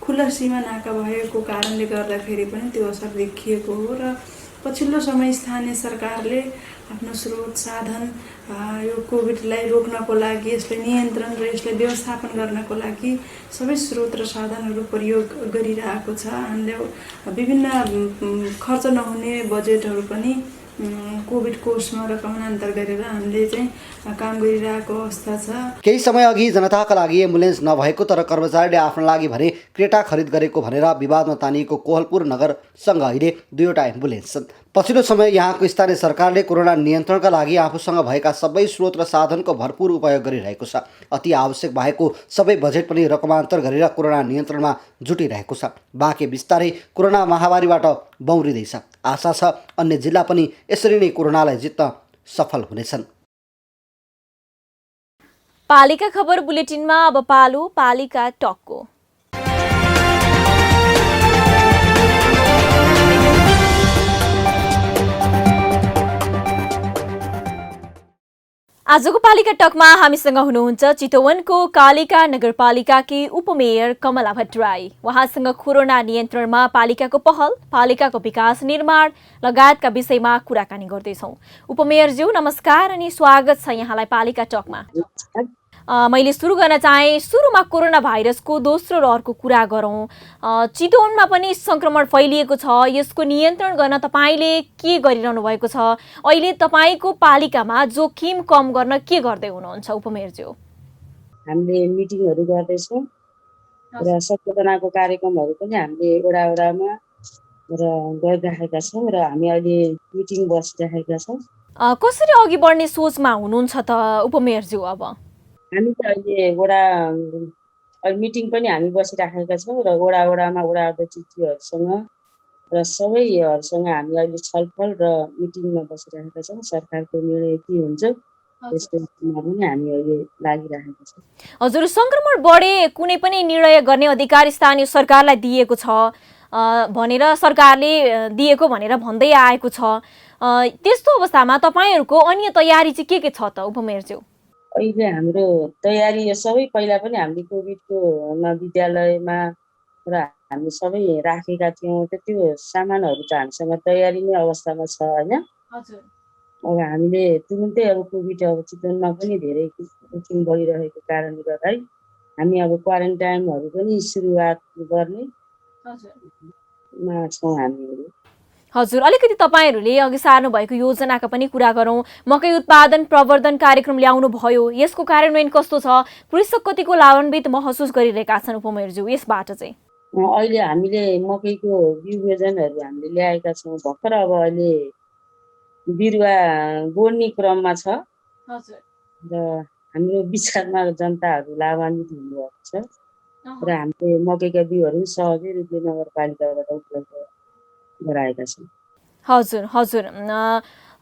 खुल्ला सीमा नाका भएको कारणले गर्दाखेरि पनि त्यो असर देखिएको हो र पछिल्लो समय स्थानीय सरकारले आफ्नो स्रोत साधन यो कोभिडलाई रोक्नको लागि यसलाई नियन्त्रण र यसलाई व्यवस्थापन गर्नको लागि सबै स्रोत र साधनहरू प्रयोग गरिरहेको छ। हामीले विभिन्न खर्च नहुने बजेटहरू पनि कोभिड कोषमा रकमान्तर गरेर हामीले चाहिँ काम गरिरहेको अवस्था छ। केही समय अघि जनताका लागि एम्बुलेन्स नभएको तर कर्मचारीले आफ्नो लागि भने क्रेटा खरिद गरेको भनेर विवादमा तानिएको कोहलपुर नगरसँग अहिले 2वटा एम्बुलेन्स छन्। पछिल्लो समय यहाँको स्थानीय सरकारले कोरोना नियन्त्रणका लागि आफूसँग भएका सबै स्रोत र साधनको भरपूर उपयोग गरिरहेको छ। अति आवश्यक भएको सबै बजेट पनि रकमान्तर गरेर कोरोना नियन्त्रणमा जुटिरहेको छ। बाँके बिस्तारै कोरोना महामारीबाट बौरिँदैछ। आशा छ अन्य जिल्ला पनि यसरी नै कोरोनालाई जित्न सफल हुनेछन्। पालिका खबर बुलेटिनमा अब पालो पालिका टकको। आजको पालिका टकमा हामीसँग हुनुहुन्छ चितवनको कालिका नगरपालिकाकी उपमेयर कमला भट्टराई। उहाँसँग कोरोना नियन्त्रणमा पालिकाको पहल, पालिकाको विकास निर्माण लगायतका विषयमा कुराकानी गर्दैछौँ। उपमेयरज्यू नमस्कार अनि स्वागत छ यहाँलाई पालिका टकमा। मैले सुरु गर्न चाहे सुरुमा कोरोना भाइरसको दोस्रो लहरको कुरा गरौँ। चितवनमा पनि सङ्क्रमण फैलिएको छ। यसको नियन्त्रण गर्न तपाईँले के गरिरहनु भएको छ? अहिले तपाईँको पालिकामा जोखिम कम गर्न के गर्दै हुनुहुन्छ उपमेयरज्यू? हामीले मिटिङहरू गर्दैछौँ र सचेतनाको कार्यक्रमहरू पनि हामीले वडामा र गरिराखेका छौँ र हामी अहिले मिटिङ बसिराखेका छौँ। कसरी अघि बढ्ने सोचमा हुनुहुन्छ त उपमेयरज्यू? अब हामी त अहिले मिटिङ पनि हामी बसिराखेका छौँ र वडामा वडा अध्यक्षज्यूहरूसँग र सबैहरूसँग हामी अहिले छलफल र मिटिङमा बसिरहेका छौँ। सरकारको निर्णय के हुन्छ त्यसको विषयमा पनि हामी अहिले लागिरहेका छौँ। हजुर, सङ्क्रमण बढे कुनै पनि निर्णय गर्ने अधिकार स्थानीय सरकारलाई दिएको छ भनेर सरकारले दिएको भनेर भन्दै आएको छ। त्यस्तो अवस्थामा तपाईँहरूको अन्य तयारी चाहिँ के छ त उपमेयरज्यू? अहिले हाम्रो तयारी सबै पहिला पनि हामीले कोभिडको विद्यालयमा र हामी सबै राखेका थियौँ। त्यो सामानहरू त हामीसँग तयारी नै अवस्थामा छ होइन। अब हामीले तुरुन्तै अब कोभिड अब चितवनमा पनि धेरै जोखिम बढिरहेको कारणले गर्दा हामी अब क्वारेन्टाइनहरू पनि सुरुवात गर्नेमा छौँ हामीहरू। हजुर, अलिकति तपाईँहरूले अघि सार्नु भएको योजनाका पनि कुरा गरौँ। मकै उत्पादन प्रवर्धन कार्यक्रम ल्याउनु भयो, यसको कार्यान्वयन कस्तो छ? कृषक कतिको लाभान्वित महसुस गरिरहेका छन् उपमेयरज्यू यसबाट चाहिँ? अहिले हामीले मकैको बिउ बिजनहरू हामीले ल्याएका छौँ भर्खर। अब अहिले बिरुवा गोड्ने क्रममा छ हजुर र हाम्रो विचारमा जनताहरू लाभान्वित हुनुभएको छ र हामीले मकैका बिउहरू सहजै रूपले नगरपालिकाबाट उपलब्ध गराएका छौँ। हजुर हजुर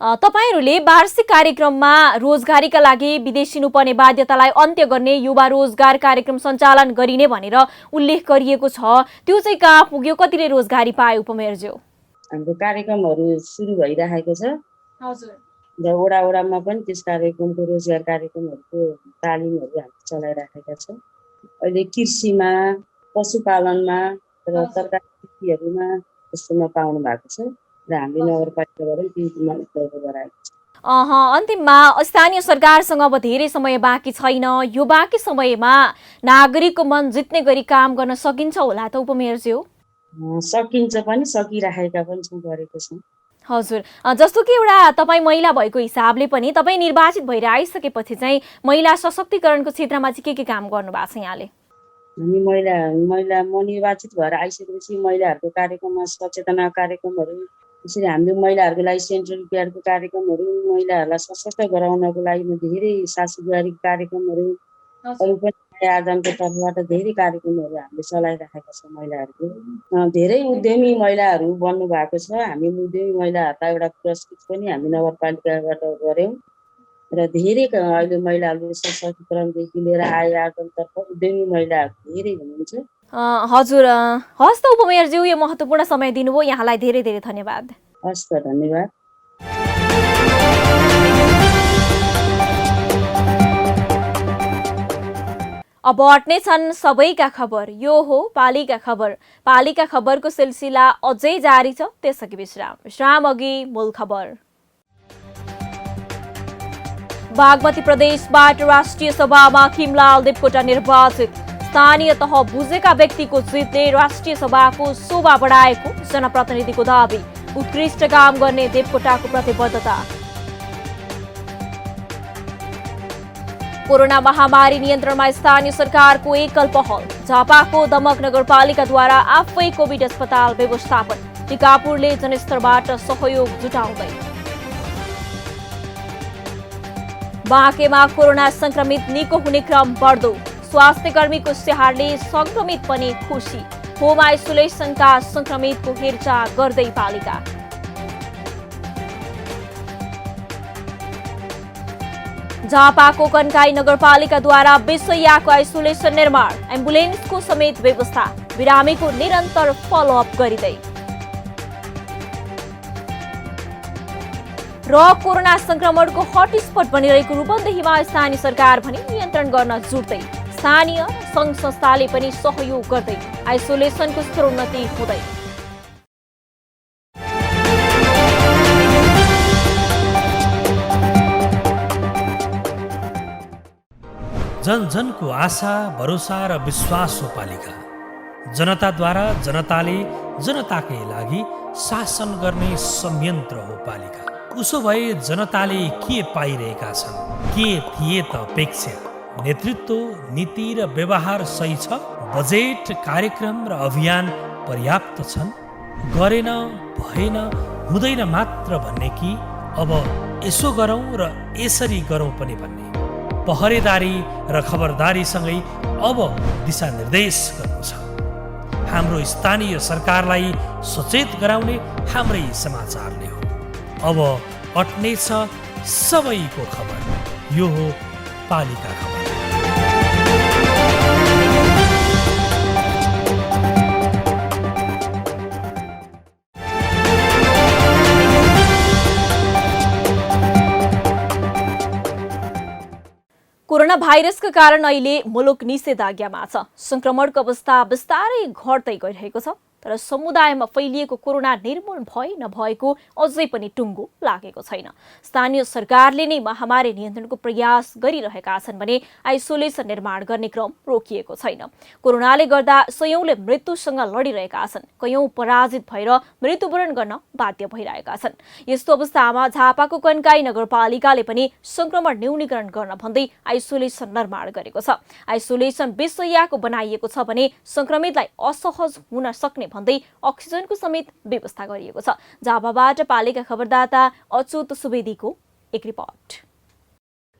तपाईहरूले वार्षिक कार्यक्रममा रोजगारीका लागि विदेश हिँड्नुपर्ने बाध्यतालाई अन्त्य गर्ने युवा रोजगार कार्यक्रम सञ्चालन गरिने भनेर उल्लेख गरिएको छ। त्यो चाहिँ कहाँ पुग्यो, कतिले रोजगारी पाए उपमेयरज्यू? हाम्रो कार्यक्रमहरू सुरु भइरहेको छ हजुर र वडामा पनि त्यस कार्यक्रमको रोजगार कार्यक्रमहरूको तालिमहरू हामीले चलाइराखेका छौँ। अहिले कृषिमा, पशुपालनमा र तरकारी खेतीहरूमा यस्तोमा पाउनु भएको छ र हामीले नगरपालिकाबाट टिममा उपलब्ध गराएको छ। अन्तिममा स्थानीय सरकारसँग अब धेरै समय बाँकी छैन। यो बाँकी समयमा नागरिकको मन जित्ने गरी काम गर्न सकिन्छ होला त उपमेयरज्यू? सकिन्छ पनि, सकिराखेका पनि छौँ, गरेको छौँ। हजुर, जस्तो कि एउटा तपाईँ महिला भएको हिसाबले पनि तपाईँ निर्वाचित भएर आइसकेपछि चाहिँ महिला सशक्तिकरणको क्षेत्रमा चाहिँ के काम गर्नु भएको छ यहाँले? हामी महिला म निर्वाचित भएर आइसकेपछि महिलाहरूको कार्यक्रममा सचेतना कार्यक्रमहरू, त्यसरी हामीले महिलाहरूको लागि सेन्ट्रल प्याडको कार्यक्रमहरू, महिलाहरूलाई सशक्त गराउनको लागि धेरै सासुबुहारी कार्यक्रमहरू अरू पनि आयोजनको तर्फबाट धेरै कार्यक्रमहरू हामीले चलाइराखेका छौँ। महिलाहरूको धेरै उद्यमी महिलाहरू बन्नु भएको छ। हामी उद्यमी महिलाहरूलाई एउटा पुरस्कृत पनि हामी नगरपालिकाबाट गऱ्यौँ र धेरै अहिले महिलाहरूले सशक्तिकरणदेखि लिएर आयोजनतर्फ उद्यमी महिलाहरू धेरै हुनुहुन्छ। हजुर, हस् त उपमेयरज्यू, यो महत्त्वपूर्ण समय दिनुभयो, यहाँलाई धेरै धेरै धन्यवाद। हस् त, धन्यवाद। अब अट्ने छन् सबैका खबर, यो हो पालिका खबर। पालिका खबरको सिलसिला अझै जारी छ, त्यसअघि विश्राम अघि मूल खबर। बागमती प्रदेशबाट राष्ट्रिय सभामा खिमलाल देवकोटा निर्वाचित। स्थानीय तह बुझेका व्यक्तिको जितले राष्ट्रिय सभाको शोभा बढाएको जनप्रतिनिधिको दावी। उत्कृष्ट काम गर्ने देवकोटाको प्रतिबद्धता। कोरोना महामारी नियन्त्रणमा स्थानीय सरकारको एकल पहल। झापाको दमक नगरपालिकाद्वारा आफै कोभिड अस्पताल व्यवस्थापन। टिकापुरले जनस्तरबाट सहयोग जुटाउँदै। बाँकेमा कोरोना संक्रमित निको हुने क्रम बढ्दो। स्वास्थ्यकर्मीको स्याहारले संक्रमित पनि खुसी। होम आइसोलेसनका संक्रमितको हेरचाह गर्दै पालिका। झापाको कन्काई नगरपालिकाद्वारा विषयको आइसोलेसन निर्माण। एम्बुलेन्सको समेत व्यवस्था। बिरामीको निरन्तर फलोअप गरिँदै। र कोरोना संक्रमणको हटस्पट बनिरहेको रूपन्देहीमा स्थानीय सरकार भने नियन्त्रण गर्न जुट्दै। स्थानीय संघ संस्थाले पनि सहयोग गर्दै आइसोलेसनको स्तरोन्नति हुँदै। जन जनको आशा, भरोसा र विश्वास हो पालिका। जनताद्वारा जनताले जनताकै लागि शासन गर्ने संयन्त्र हो पालिका। उसो भए जनताले के पाइरहेका छन्? के थिए त अपेक्षा? नेतृत्व, नीति र व्यवहार सही छ? बजेट, कार्यक्रम र अभियान पर्याप्त छन्? गरेन, भएन, हुँदैन मात्र भन्ने कि अब यसो गरौँ र यसरी गरौँ पनि भन्ने? पहरेदारी र खबरदारीसँगै अब दिशानिर्देश गर्नु छ। हाम्रो स्थानीय सरकारलाई सचेत गराउने हाम्रै समाचारले हो। अब अट्ने छ सबैको खबर, यो हो पालिका खबर। कोरोना भाइरसका कारण अहिले मुलुक निषेधाज्ञामा छ। संक्रमणको अवस्था बिस्तारै घट्दै गइरहेको छ, तर समुदायमा फैलिएको कोरोना निर्मूल भए नभएको अझै पनि टुङ्गो लागेको छैन। स्थानीय सरकारले नै महामारी नियन्त्रणको प्रयास गरिरहेका छन् भने आइसोलेसन निर्माण गर्ने क्रम रोकिएको छैन। कोरोनाले गर्दा सयौंले मृत्युसँग लडिरहेका छन्, कयौं पराजित भएर मृत्युवरण गर्न बाध्य भइरहेका छन्। यस्तो अवस्थामा झापाको कन्काई नगरपालिकाले पनि संक्रमण न्यूनीकरण गर्न भन्दै आइसोलेसन निर्माण गरेको छ। आइसोलेसन 20 शय्याको बनाइएको छ भने संक्रमितलाई असहज हुन सक्ने भन्दै अक्सिजनको समेत व्यवस्था गरिएको छ। झापाबाट पालिका खबरदाता अच्युत सुवेदीको एक रिपोर्ट।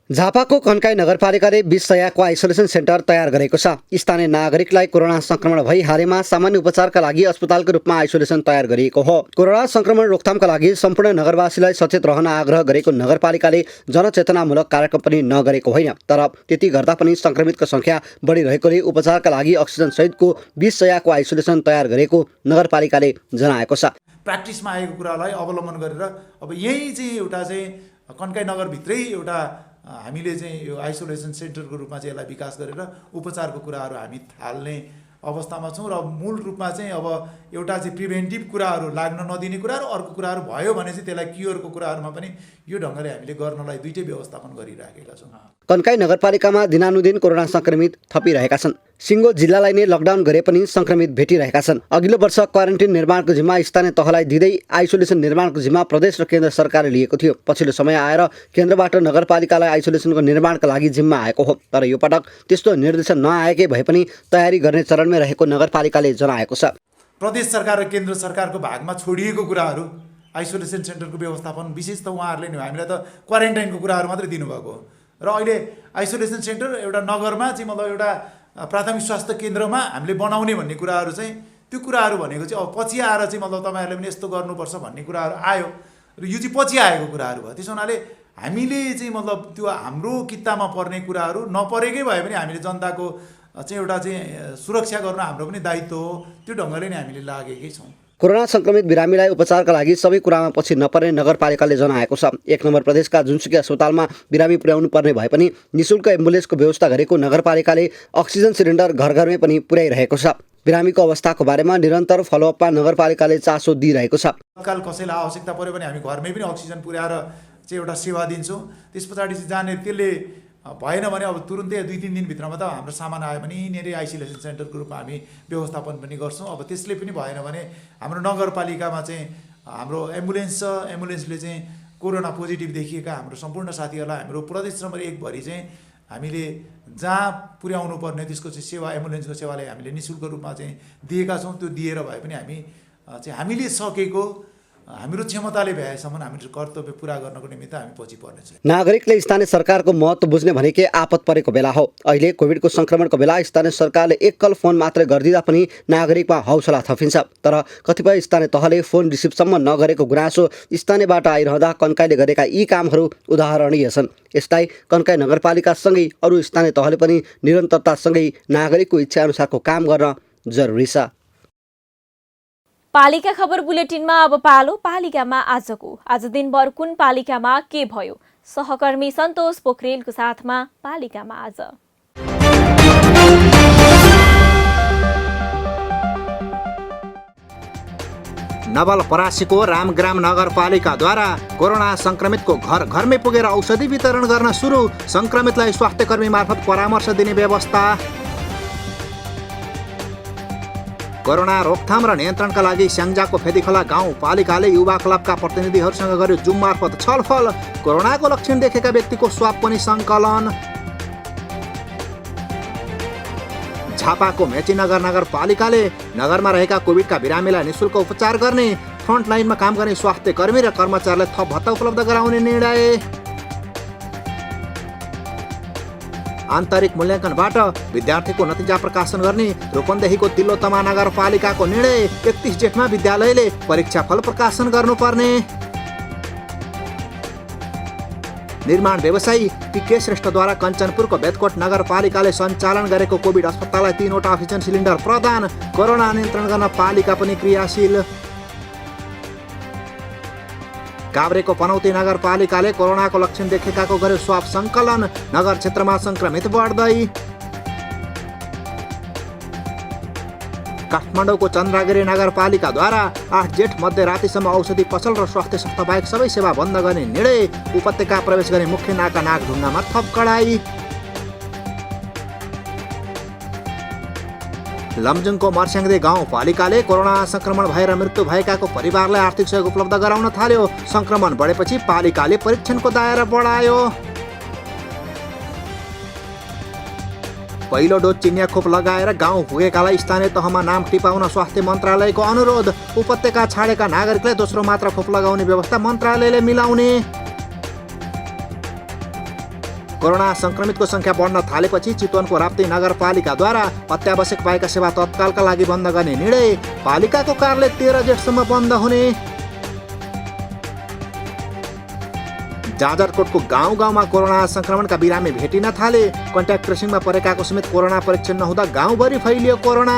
झापाको कन्काई नगरपालिकाले 20 शय्याको आइसोलेसन सेन्टर तयार गरेको छ। स्थानीय नागरिकलाई कोरोना संक्रमण भइहालेमा सामान्य उपचारका लागि अस्पतालको रूपमा आइसोलेसन तयार गरिएको हो। कोरोना संक्रमण रोकथामका लागि सम्पूर्ण नगरवासीलाई सचेत रहन आग्रह गरेको नगरपालिकाले जनचेतनामूलक कार्यक्रम पनि नगरेको होइन। तर त्यति गर्दा पनि संक्रमितको संख्या बढिरहेकोले उपचारका लागि अक्सिजन सहितको 20 शय्याको आइसोलेसन तयार गरेको नगरपालिकाले जनाएको छ। प्र्याक्टिसमा आएको कुरालाई अवलम्बन गरेर अब यही चाहिँ एउटा चाहिँ कन्काई नगरभित्रै एउटा हामीले चाहिँ यो आइसोलेसन सेन्टरको रूपमा चाहिँ यसलाई विकास गरेर उपचारको कुराहरू हामी थाल्ने अवस्थामा छौँ र मूल रूपमा चाहिँ अब एउटा चाहिँ प्रिभेन्टिभ कुराहरू लाग्न नदिने कुराहरू, अर्को कुराहरू भयो भने चाहिँ त्यसलाई क्युरको कुराहरूमा पनि यो ढङ्गले हामीले गर्नलाई दुईटै व्यवस्थापन गरिराखेका छौँ। कन्काई नगरपालिकामा दिनानुदिन कोरोना संक्रमित थपिरहेका छन्। सिङ्गो जिल्लालाई नै लकडाउन गरे पनि संक्रमित भेटिरहेका छन्। अघिल्लो वर्ष क्वारेन्टिन निर्माणको जिम्मा स्थानीय तहलाई दिँदै आइसोलेसन निर्माणको जिम्मा प्रदेश र केन्द्र सरकारले लिएको थियो। पछिल्लो समय आएर केन्द्रबाट नगरपालिकालाई आइसोलेसनको निर्माणका लागि जिम्मा आएको हो। तर यो पटक त्यस्तो निर्देशन नआएकै भए पनि तयारी गर्ने चरणमै रहेको नगरपालिकाले जनाएको छ। प्रदेश सरकार र केन्द्र सरकारको भागमा छोडिएको कुराहरू आइसोलेसन सेन्टरको व्यवस्थापन विशेष त उहाँहरूले नि हामीलाई त क्वारेन्टाइनको कुराहरू मात्रै दिनुभएको हो र अहिले आइसोलेसन सेन्टर एउटा नगरमा चाहिँ मतलब एउटा प्राथमिक स्वास्थ्य केन्द्रमा हामीले बनाउने भन्ने कुराहरू चाहिँ त्यो कुराहरू भनेको चाहिँ अब पछि आएर चाहिँ मतलब तपाईँहरूले पनि यस्तो गर्नुपर्छ भन्ने कुराहरू आयो र यो चाहिँ पछि आएको कुराहरू भयो। त्यसो हुनाले हामीले चाहिँ मतलब त्यो हाम्रो कित्तामा पर्ने कुराहरू नपरेकै भए पनि हामीले जनताको चाहिँ एउटा चाहिँ सुरक्षा गर्न हाम्रो पनि दायित्व हो। त्यो ढङ्गले नै हामीले लागेकै छौँ। कोरोना संक्रमित बिरामीलाई उपचारका लागि सबै कुरामा पछि नपर्ने नगरपालिकाले जनाएको छ। 1 नम्बर प्रदेशका जुनसुकै अस्पतालमा बिरामी पुर्याउनु पर्ने भए पनि निःशुल्क एम्बुलेन्सको व्यवस्था गरेको नगरपालिकाले अक्सिजन सिलिन्डर घर घरमै पनि पुर्याइरहेको छ। बिरामीको अवस्थाको बारेमा निरन्तर फलोअपमा नगरपालिकाले चासो दिइरहेको छ। तत्काल कसैलाई आवश्यकता पऱ्यो भने हामी घरमै पनि अक्सिजन पुर्याएर चाहिँ एउटा सेवा दिन्छौँ। त्यस पछाडि चाहिँ जाने त्यसले भएन भने अब तुरुन्तै 2-3 दिनभित्रमा त हाम्रो सामान आयो भने यिनीहरू आइसोलेसन सेन्टरको रूपमा हामी व्यवस्थापन पनि गर्छौँ। अब त्यसले पनि भएन भने हाम्रो नगरपालिकामा चाहिँ हाम्रो एम्बुलेन्स छ। एम्बुलेन्सले चाहिँ कोरोना पोजिटिभ देखिएका हाम्रो सम्पूर्ण साथीहरूलाई हाम्रो प्रदेश नम्बर 1 भरि चाहिँ हामीले जहाँ पुर्याउनु पर्ने त्यसको चाहिँ सेवा एम्बुलेन्सको सेवालाई हामीले निःशुल्क रूपमा चाहिँ दिएका छौँ। त्यो दिएर भए पनि हामी चाहिँ हामीले सकेको हाम्रो क्षमताले भ्याएसम्म हाम्रो कर्तव्य पुरा गर्नको निमित्त हामी पछि पर्नेछौँ। नागरिकले स्थानीय सरकारको महत्त्व बुझ्ने भनेकै आपत परेको बेला हो। अहिले कोभिडको संक्रमणको बेला स्थानीय सरकारले एकल फोन मात्रै गरिदिँदा पनि नागरिकमा हौसला थपिन्छ। तर कतिपय स्थानीय तहले फोन रिसिभसम्म नगरेको गुनासो स्थानीयबाट आइरहँदा कन्काईले गरेका यी कामहरू उदाहरणीय छन्। यसलाई कन्काई नगरपालिकासँगै अरू स्थानीय तहले पनि निरन्तरतासँगै नागरिकको इच्छाअनुसारको काम गर्न जरुरी छ। पालिका खबर बुलेटिनमा अब पालो पालिकामा आजको। आज दिनभर कुन पालिकामा के भयो? सहकर्मी सन्तोष पोखरेलको साथमा पालिकामा आज। नवलपरासीको रामग्राम नगरपालिकाद्वारा कोरोना संक्रमितको घर घरमै पुगेर औषधि वितरण गर्न सुरु। संक्रमितलाई स्वास्थ्यकर्मी मार्फत परामर्श दिने व्यवस्था। कोरोना रोकथाम र नियन्त्रणका लागि स्याङ्जाको फेदीखोला गाउँपालिकाले युवा क्लबका प्रतिनिधिहरूसँग गर्यो जुम मार्फत छलफल। कोरोनाको लक्षण देखेका व्यक्तिको स्वाब पनि सङ्कलन। झापाको मेचीनगर नगरपालिकाले नगरमा रहेका कोभिडका बिरामीलाई निःशुल्क उपचार गर्ने, फ्रन्ट लाइनमा काम गर्ने स्वास्थ्य कर्मी र कर्मचारीलाई थप भत्ता उपलब्ध गराउने निर्णय। आन्तरिक मूल्याङ्कनबाट विद्यार्थीको नतिजा प्रकाशन गर्ने रूपन्देहीको तिल्लोतमा नगरपालिकाको निर्णय। 31 जेठमा विद्यालयले परीक्षाफल प्रकाशन गर्नुपर्ने। निर्माण व्यवसायी पीके श्रेष्ठद्वारा कञ्चनपुरको बेदकोट नगरपालिकाले सञ्चालन गरेको कोभिड अस्पताललाई 3वटा अक्सिजन सिलिन्डर प्रदान। कोरोना नियन्त्रण गर्न पालिका पनि क्रियाशील। काभ्रेको पनौती नगरपालिकाले कोरोनाको लक्षण देखेकाको गर्यो स्वाब सङ्कलन। नगर क्षेत्रमा संक्रमित बढ्दै। काठमाडौँको चन्द्रगिरी नगरपालिकाद्वारा 8 जेठ मध्यरातिसम्म औषधि पसल र स्वास्थ्य संस्था बाहेक सबै सेवा बन्द गर्ने निर्णय। उपत्यका प्रवेश गर्ने मुख्य नाका नागढुङ्गामा थप कडाई। लमजुङको मर्स्याङ्दे गाउँपालिकाले कोरोना संक्रमण भएर मृत्यु भएकाको परिवारलाई आर्थिक सहयोग उपलब्ध गराउन थाल्यो। संक्रमण बढेपछि पालिकाले परीक्षणको दायरा बढायो। पहिलो डोज चिनिया खोप लगाएर गाउँ पुगेकालाई स्थानीय तहमा नाम टिपाउन स्वास्थ्य मन्त्रालयको अनुरोध। उपत्यका छाडेका नागरिकलाई दोस्रो मात्रा खोप लगाउने व्यवस्था मन्त्रालयले मिलाउने। कोरोना संक्रमितको संख्या बढ्न थालेपछि चितवनको राप्ती नगरपालिकाद्वारा अत्यावश्यक पाएका सेवा तत्कालका लागि बन्द गर्ने निर्णय। पालिकाको कार्यालय 13 जेठसम्म बन्द हुने। जाजरकोटको गाउँ गाउँमा कोरोना संक्रमणका बिरामी भेटिन थाले। कन्ट्याक्ट ट्रेसिङमा परेकाको समेत कोरोना परीक्षण नहुँदा गाउँभरि फैलियो कोरोना।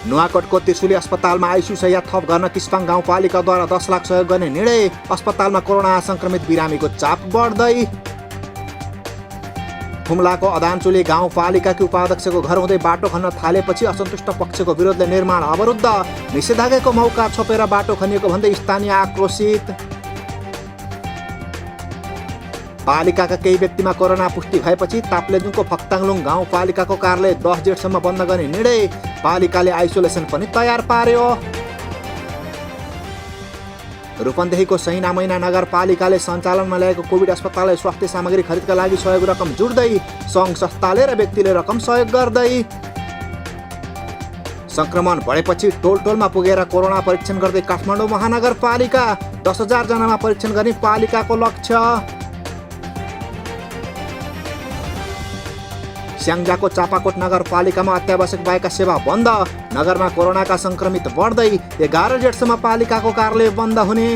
नुवाकोटको त्रिशुली अस्पतालमा आइसियु शय्या थप गर्न किस्पाङ गाउँपालिकाद्वारा 10 लाख सहयोग गर्ने निर्णय। अस्पतालमा कोरोना संक्रमित बिरामीको चाप बढ्दै। हुम्लाको अदानचोली गाउँपालिकाकी उपाध्यक्षको घर हुँदै बाटो खन्न थालेपछि असन्तुष्ट पक्षको विरोधले निर्माण अवरुद्ध। निषेधाज्ञाको मौका छोपेर बाटो खनिएको भन्दै स्थानीय आक्रोशित। पालिकाका केही व्यक्तिमा कोरोना पुष्टि भएपछि ताप्लेजुङको फक्ताङलुङ गाउँपालिकाको कार्यालय 10 जेठसम्म बन्द गर्ने निर्णय। पालिकाले आइसोलेसन पनि तयार पार्यो। रूपन्देहीको सैना मैना नगरपालिकाले सञ्चालनमा ल्याएको कोभिड अस्पताललाई स्वास्थ्य सामग्री खरिदका लागि सहयोग रकम जुट्दै। सङ्घ संस्थाले र व्यक्तिले रकम सहयोग गर्दै। संक्रमण बढेपछि टोल टोलमा पुगेर कोरोना परीक्षण गर्दै काठमाडौँ महानगरपालिका। 10,000 जनामा परीक्षण गर्ने पालिकाको लक्ष्य। स्याङ्जाको चापाकोट नगरपालिकामा अत्यावश्यक भएका सेवा बन्द। नगरमा कोरोनाका संक्रमित बढ्दै। 11 जेठसम्म पालिकाको कार्यालय बन्द हुने।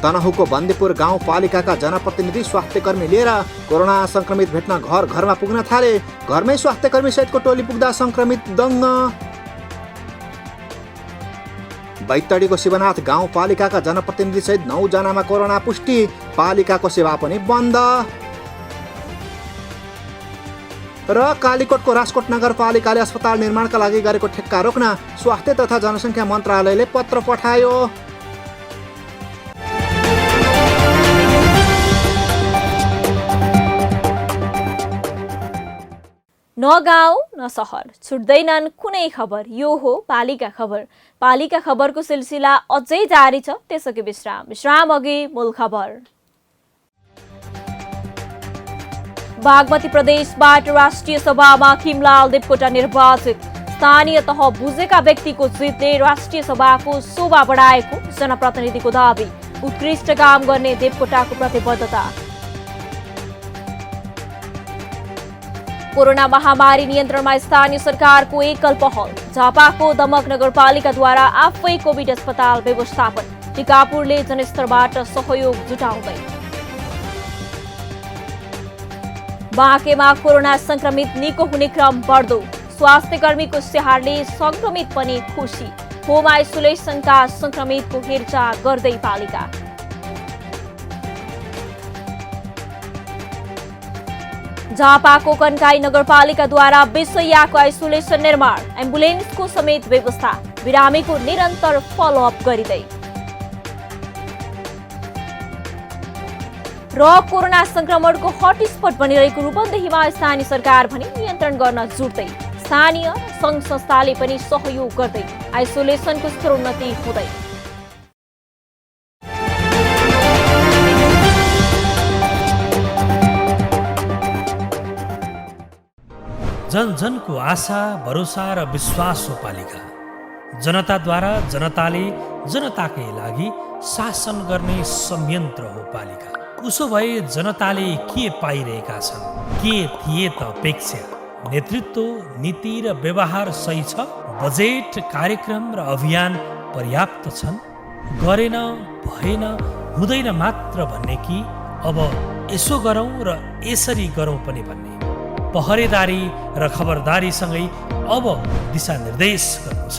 तनहुको बन्दीपुर गाउँपालिकाका जनप्रतिनिधि स्वास्थ्यकर्मी लिएर कोरोना संक्रमित भेट्न घर घरमा पुग्न थाले। घरमै स्वास्थ्यकर्मी सहितको टोली पुग्दा संक्रमित दङ्ग। बैतडीको शिवनाथ गाउँपालिकाका जनप्रतिनिधि सहित 9 जनामा कोरोना पुष्टि। पालिकाको सेवा पनि बन्द। र कालीकोटको राजकोट नगरपालिकाले अस्पताल निर्माणका लागि गरेको ठेक्का रोक्न स्वास्थ्य तथा जनसङ्ख्या मन्त्रालयले पत्र पठायो। न गाउँ न सहर छुट्दैनन् कुनै खबर। यो हो पालिका खबर। पालिका खबरको सिलसिला अझै जारी छ। त्यसअघि विश्राम अघि मूल खबर। बागमती प्रदेशबाट राष्ट्रिय सभामा खिमलाल देवकोटा निर्वाचित। स्थानीय तह बुझेका व्यक्तिको जितले राष्ट्रिय सभाको शोभा बढाएको जनप्रतिनिधिको दावी। उत्कृष्ट काम गर्ने देवकोटाको प्रतिबद्धता। कोरोना महामारी नियन्त्रणमा स्थानीय सरकारको एकल पहल। झापाको दमक नगरपालिकाद्वारा आफै कोभिड अस्पताल व्यवस्थापन। टिकापुरले जनस्तरबाट सहयोग जुटाउँदै। बाँकेमा कोरोना संक्रमित निको हुने क्रम बढ्दो। स्वास्थ्य कर्मीको स्याहारले संक्रमित पनि खुसी। होम आइसोलेसनका संक्रमितको हेरचाह गर्दै पालिका। झापाको कन्काई नगरपालिकाद्वारा विषयको आइसोलेसन निर्माण। एम्बुलेन्सको समेत व्यवस्था। बिरामीको निरन्तर फलोअप गरिँदै। र कोरोना संक्रमणको हटस्पट बनिरहेको रूपन्देहीमा स्थानीय सरकार पनि नियन्त्रण गर्न जुट्दै। स्थानीय सङ्घ संस्थाले पनि सहयोग गर्दै आइसोलेसनको स्तरोन्नति हुँदै। जन जनको आशा भरोसा र विश्वास हो पालिका। जनताद्वारा जनताले जनताकै लागि शासन गर्ने संयन्त्र हो पालिका। उसो भए जनताले के पाइरहेका छन्? के थिए त अपेक्षा? नेतृत्व, नीति र व्यवहार सही छ? बजेट, कार्यक्रम र अभियान पर्याप्त छन्? गरेन, भएन, हुँदैन मात्र भन्ने कि अब यसो गरौँ र यसरी गरौँ पनि भन्ने? पहरेदारी र खबरदारीसँगै अब दिशानिर्देश गर्नु छ।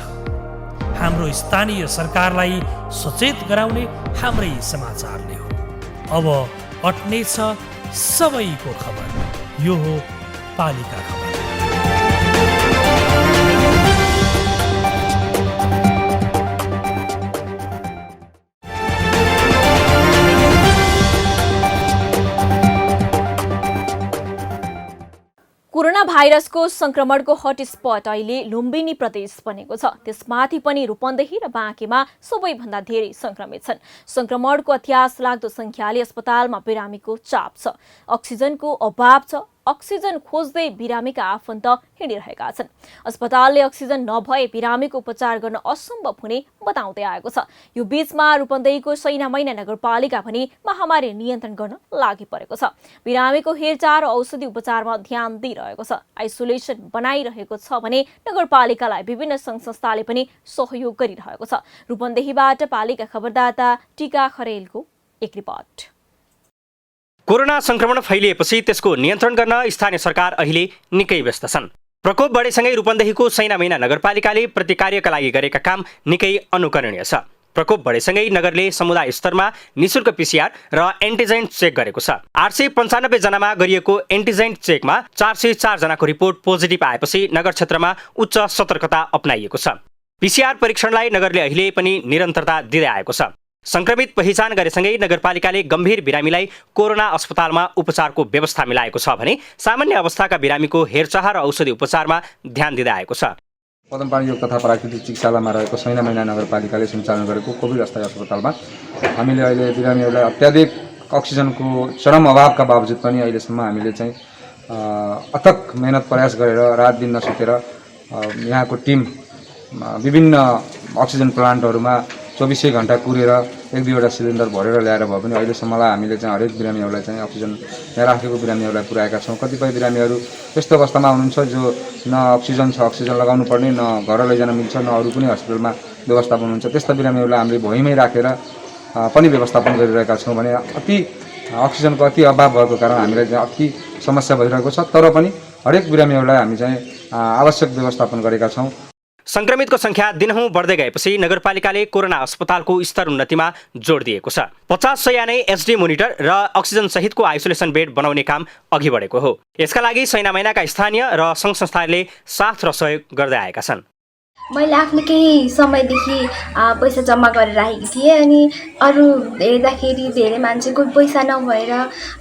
हाम्रो स्थानीय सरकारलाई सचेत गराउने हाम्रै समाचारले हो। अब अट्ने छ सबैको खबर। यो हो पालिका खबर। कोरोना भाइरसको संक्रमणको हटस्पट अहिले लुम्बिनी प्रदेश बनेको छ। त्यसमाथि पनि रूपन्देही र बाँकेमा सबैभन्दा धेरै संक्रमित छन्। संक्रमणको अत्यास लाग्दो संख्याले अस्पतालमा बिरामीको चाप छ। अक्सिजनको अभाव छ। अक्सिजन खोज्दै बिरामीका आफन्त हिँडिरहेका छन्। अस्पतालले अक्सिजन नभए बिरामीको उपचार गर्न असम्भव हुने बताउँदै आएको छ। यो बीचमा रूपन्देहीको सैनामैना नगरपालिका पनि महामारी नियन्त्रण गर्न लागि परेको छ। बिरामीको हेरचाह र औषधि उपचारमा ध्यान दिइरहेको छ। आइसोलेसन बनाइरहेको छ भने नगरपालिकालाई विभिन्न सङ्घ संस्थाले पनि सहयोग गरिरहेको छ। रूपन्देहीबाट पालिका खबरदाता टीका खरेलको एक रिपोर्ट। कोरोना संक्रमण फैलिएपछि त्यसको नियन्त्रण गर्न स्थानीय सरकार अहिले निकै व्यस्त छन्। प्रकोप बढेसँगै रूपन्देहीको सैनामैना नगरपालिकाले प्रतिकार्यका लागि गरेका काम निकै अनुकरणीय छ। प्रकोप बढेसँगै नगरले समुदाय स्तरमा निशुल्क PCR र एन्टिजेन चेक गरेको छ। 895 जनामा गरिएको एन्टिजेन चेकमा 404 जनाको रिपोर्ट पोजिटिभ आएपछि नगर क्षेत्रमा उच्च सतर्कता अपनाइएको छ। PCR परीक्षणलाई नगरले अहिले पनि निरन्तरता दिँदै आएको छ। संक्रमित पहिचान गरेसँगै नगरपालिकाले गम्भीर बिरामीलाई कोरोना अस्पतालमा उपचारको व्यवस्था मिलाएको छ भने सामान्य अवस्थाका बिरामीको हेरचाह र औषधि उपचारमा ध्यान दिँदै आएको छ। पदमपानी योग तथा प्राकृतिक चिकित्सालयमा रहेको सैनामैना नगरपालिकाले सञ्चालन गरेको कोभिड अस्थायी अस्पतालमा हामीले अहिले बिरामीहरूलाई अत्याधिक अक्सिजनको चरम अभावका बावजुद पनि अहिलेसम्म हामीले चाहिँ अथक मेहनत प्रयास गरेर रात दिन नसुतेर यहाँको टिम विभिन्न अक्सिजन प्लान्टहरूमा 24 घण्टा कुरेर 1-2वटा सिलिन्डर भरेर ल्याएर भए पनि अहिलेसम्मलाई हामीले चाहिँ हरेक बिरामीहरूलाई चाहिँ अक्सिजन यहाँ राखेको बिरामीहरूलाई पुर्याएका छौँ। कतिपय बिरामीहरू त्यस्तो अवस्थामा हुनुहुन्छ जो न अक्सिजन छ, अक्सिजन लगाउनु पर्ने, न घर लैजान मिल्छ, न अरू कुनै हस्पिटलमा व्यवस्थापन हुन्छ। त्यस्ता बिरामीहरूलाई हामीले भुइँमै राखेर पनि व्यवस्थापन गरिरहेका छौँ भने अति अक्सिजनको अति अभाव भएको कारण हामीलाई चाहिँ अति समस्या भइरहेको छ। तर पनि हरेक बिरामीहरूलाई हामी चाहिँ आवश्यक व्यवस्थापन गरेका छौँ। संक्रमितको संख्या दिनहुँ बढ्दै गएपछि नगरपालिकाले कोरोना अस्पतालको स्तर उन्नतिमा जोड दिएको छ। 50 शय्या नै SD मोनिटर र अक्सिजन सहितको आइसोलेसन बेड बनाउने काम अघि बढेको हो। यसका लागि सैनामैनाका स्थानीय र सङ्घ संस्थाहरूले साथ र सहयोग गर्दै आएका छन्। मैले आफ्नो केही समयदेखि पैसा जम्मा गरेर राखेकी थिएँ अनि अरू हेर्दाखेरि धेरै मान्छेको पैसा नभएर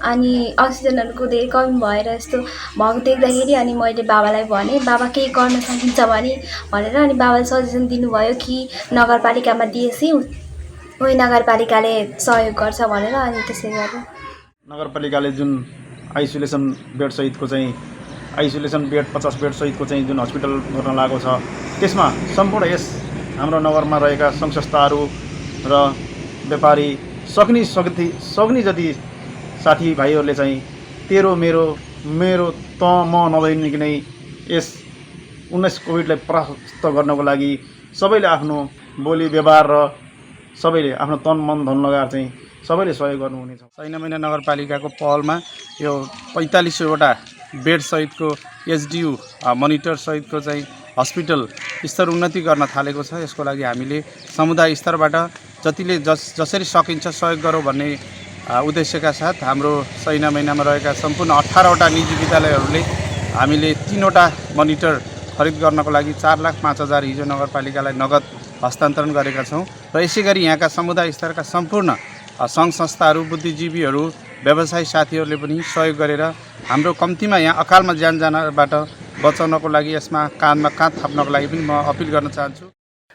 अनि अक्सिजनहरूको धेरै कमी भएर यस्तो भएको देख्दाखेरि अनि मैले बाबालाई भने बाबा केही गर्न सकिन्छ भने भनेर अनि बाबाले सजेसन दिनुभयो कि नगरपालिकामा दिएपछि उही नगरपालिकाले सहयोग गर्छ भनेर अनि त्यसै गरेर नगरपालिकाले जुन आइसोलेसन बेड सहितको चाहिँ आइसोलेसन बेड 50 बेड सहितको चाहिँ जुन हस्पिटल गर्न लागेको छ त्यसमा सम्पूर्ण यस हाम्रो नगरमा रहेका सङ्घ संस्थाहरू र व्यापारी सक्ने जति साथीभाइहरूले चाहिँ तेरो मेरो त म नभइकन यस 19 कोभिडलाई परास्त गर्नको लागि सबैले आफ्नो बोली व्यवहार र सबैले आफ्नो तन मन धन लगाएर चाहिँ सबैले सहयोग गर्नुहुनेछ। सैनामैना नगरपालिकाको पहलमा यो 4500वटा बेड सहितको SDU मोनिटर सहितको चाहिँ हस्पिटल स्तर उन्नति गर्न थालेको छ। यसको लागि हामीले समुदाय स्तरबाट जतिले जसरी सकिन्छ सहयोग गरौँ भन्ने उद्देश्यका साथ हाम्रो सैनामैनामा रहेका सम्पूर्ण 18वटा निजी विद्यालयहरूले हामीले 3वटा मोनिटर खरिद गर्नको लागि 4,05,000 हिजो नगरपालिकालाई नगद हस्तान्तरण गरेका छौँ र यसै गरी यहाँका समुदाय स्तरका सम्पूर्ण सङ्घ संस्थाहरू, बुद्धिजीवीहरू, व्यवसायी साथीहरूले पनि सहयोग गरेर हाम्रो कम्तीमा यहाँ अकालमा ज्यान जानबाट बचाउनको लागि यसमा काँधमा काँध थप्नको लागि पनि म अपिल गर्न चाहन्छु।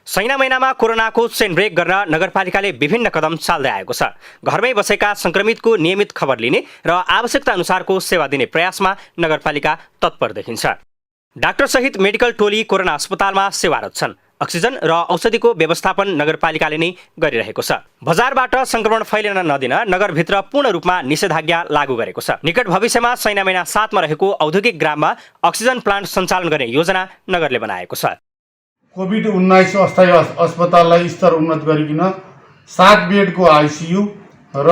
सैनामैनामा कोरोनाको चेन ब्रेक गर्न नगरपालिकाले विभिन्न कदम चाल्दै आएको छ। घरमै बसेका संक्रमितको नियमित खबर लिने र आवश्यकता अनुसारको सेवा दिने प्रयासमा नगरपालिका तत्पर देखिन्छ। डाक्टरसहित मेडिकल टोली कोरोना अस्पतालमा सेवारत छन्। अक्सिजन र औषधिको व्यवस्थापन नगरपालिकाले नै गरिरहेको छ। बजारबाट संक्रमण फैलिन नदिन नगरभित्र पूर्ण रूपमा निषेधाज्ञा लागू गरेको छ। निकट भविष्यमा सैनामैना 7 मा रहेको औद्योगिक ग्राममा अक्सिजन प्लान्ट सञ्चालन गर्ने योजना नगरले बनाएको छ। कोभिड-19 अस्थायी अस्पताललाई स्तर उन्नत गरिकन 7 बेडको ICU र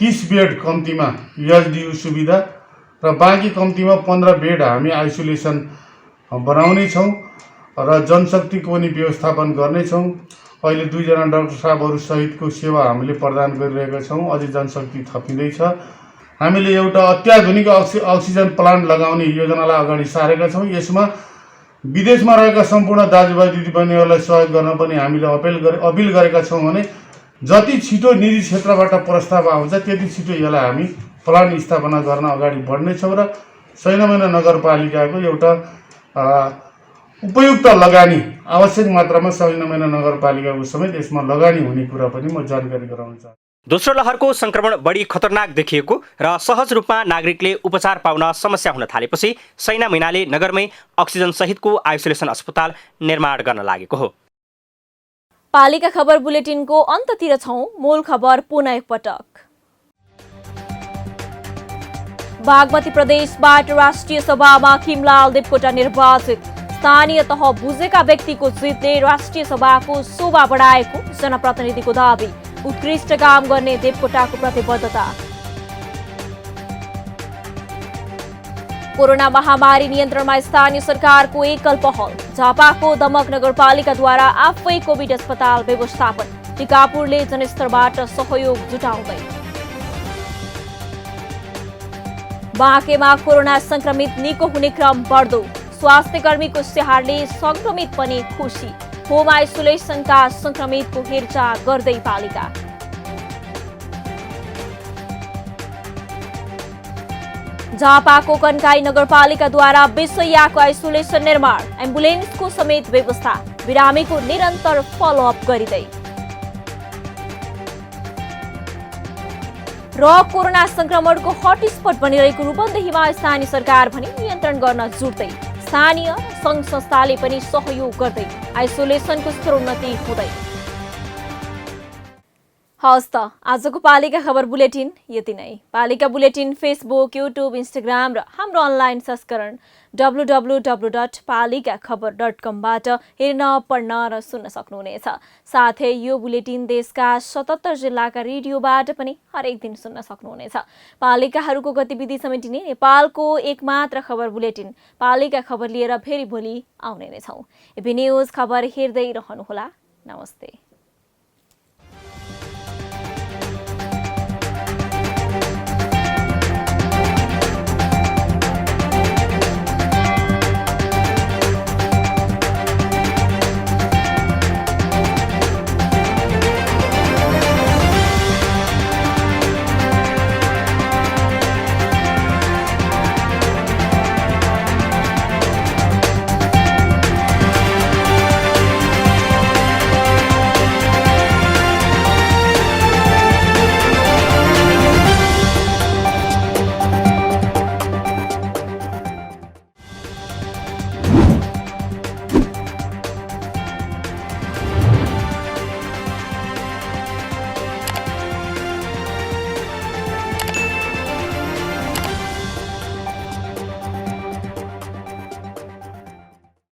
30 बेड कम्तीमा SDU सुविधा र बाँकी कम्तीमा 15 बेड हामी आइसोलेसन बनाउने छौँ र जनशक्तिको पनि व्यवस्थापन गर्नेछौँ। अहिले 2 जना डाक्टर साहबहरू सहितको सेवा हामीले प्रदान गरिरहेका छौँ। अझै जनशक्ति थपिँदैछ। हामीले एउटा अत्याधुनिक अक्सिजन प्लान्ट लगाउने योजनालाई अगाडि सारेका छौँ। यसमा विदेशमा रहेका सम्पूर्ण दाजुभाइ दिदीबहिनीहरूलाई सहयोग गर्न पनि हामीले अपिल गरेका छौँ भने जति छिटो निजी क्षेत्रबाट प्रस्ताव आउँछ त्यति छिटो यसलाई हामी प्लान्ट स्थापना गर्न अगाडि बढ्नेछौँ र सैनामैना नगरपालिकाको एउटा उपयुक्त लगानी आवश्यक मात्रामा सैनामैना नगरपालिकाको समेत यसमा लगानी हुने कुरा पनि म जानकारी गराउन चाहन्छु। दोस्रो लहरको संक्रमण बढी खतरनाक देखिएको र सहज रूपमा नागरिकले उपचार पाउन समस्या हुन थालेपछि सैनामैनाले नगरमै अक्सिजन सहितको आइसोलेसन अस्पताल निर्माण गर्न लागेको हो। पालिका खबर बुलेटिनको अन्ततिर छौं। मूल खबर पुनः एकपटक। बागमती प्रदेशबाट राष्ट्रिय सभामा खिमलाल देवकोटा निर्वाचित। स्थानीय तह बुझेका व्यक्तिको जितले राष्ट्रिय सभाको शोभा बढाएको जनप्रतिनिधिको दावी। उत्कृष्ट काम गर्ने देवकोटाको प्रतिबद्धता। कोरोना महामारी नियन्त्रणमा स्थानीय सरकारको एकल पहल। झापाको दमक नगरपालिकाद्वारा आफै कोभिड अस्पताल व्यवस्थापन। टिकापुरले जनस्तरबाट सहयोग जुटाउँदै। बाँकेमा कोरोना संक्रमित निको हुने क्रम बढ्दो। स्वास्थ्य कर्मीको स्याहारले संक्रमित पनि खुसी। होम आइसोलेसनका संक्रमितको हेरचाह गर्दै पालिका। झापाको कन्काई नगरपालिकाद्वारा विषयाको आइसोलेसन निर्माण। एम्बुलेन्सको समेत व्यवस्था। बिरामीको निरन्तर फलोअप गरिँदै। र कोरोना संक्रमणको हटस्पट बनिरहेको रूपन्देहीमा स्थानीय सरकार पनि नियन्त्रण गर्न जुट्दै। स्थानीय संघ संस्थाले पनि सहयोग गर्दै आइसोलेसनको स्तरोन्नति हुँदै। हवस् त आजको पालिका खबर बुलेटिन यति नै। पालिका बुलेटिन फेसबुक, युट्युब, इन्स्टाग्राम र हाम्रो अनलाइन संस्करण www.palikakhbar.com बाट हेर्न, पढ्न र सुन्न सक्नुहुनेछ। साथै यो बुलेटिन देशका 77 जिल्लाका रेडियोबाट पनि हरेक दिन सुन्न सक्नुहुनेछ। पालिकाहरूको गतिविधि समेटिने नेपालको एकमात्र खबर बुलेटिन पालिका खबर लिएर फेरि भोलि आउने नै छौं। एबी न्यूज खबर हेर्दै रहनुहोला। नमस्ते।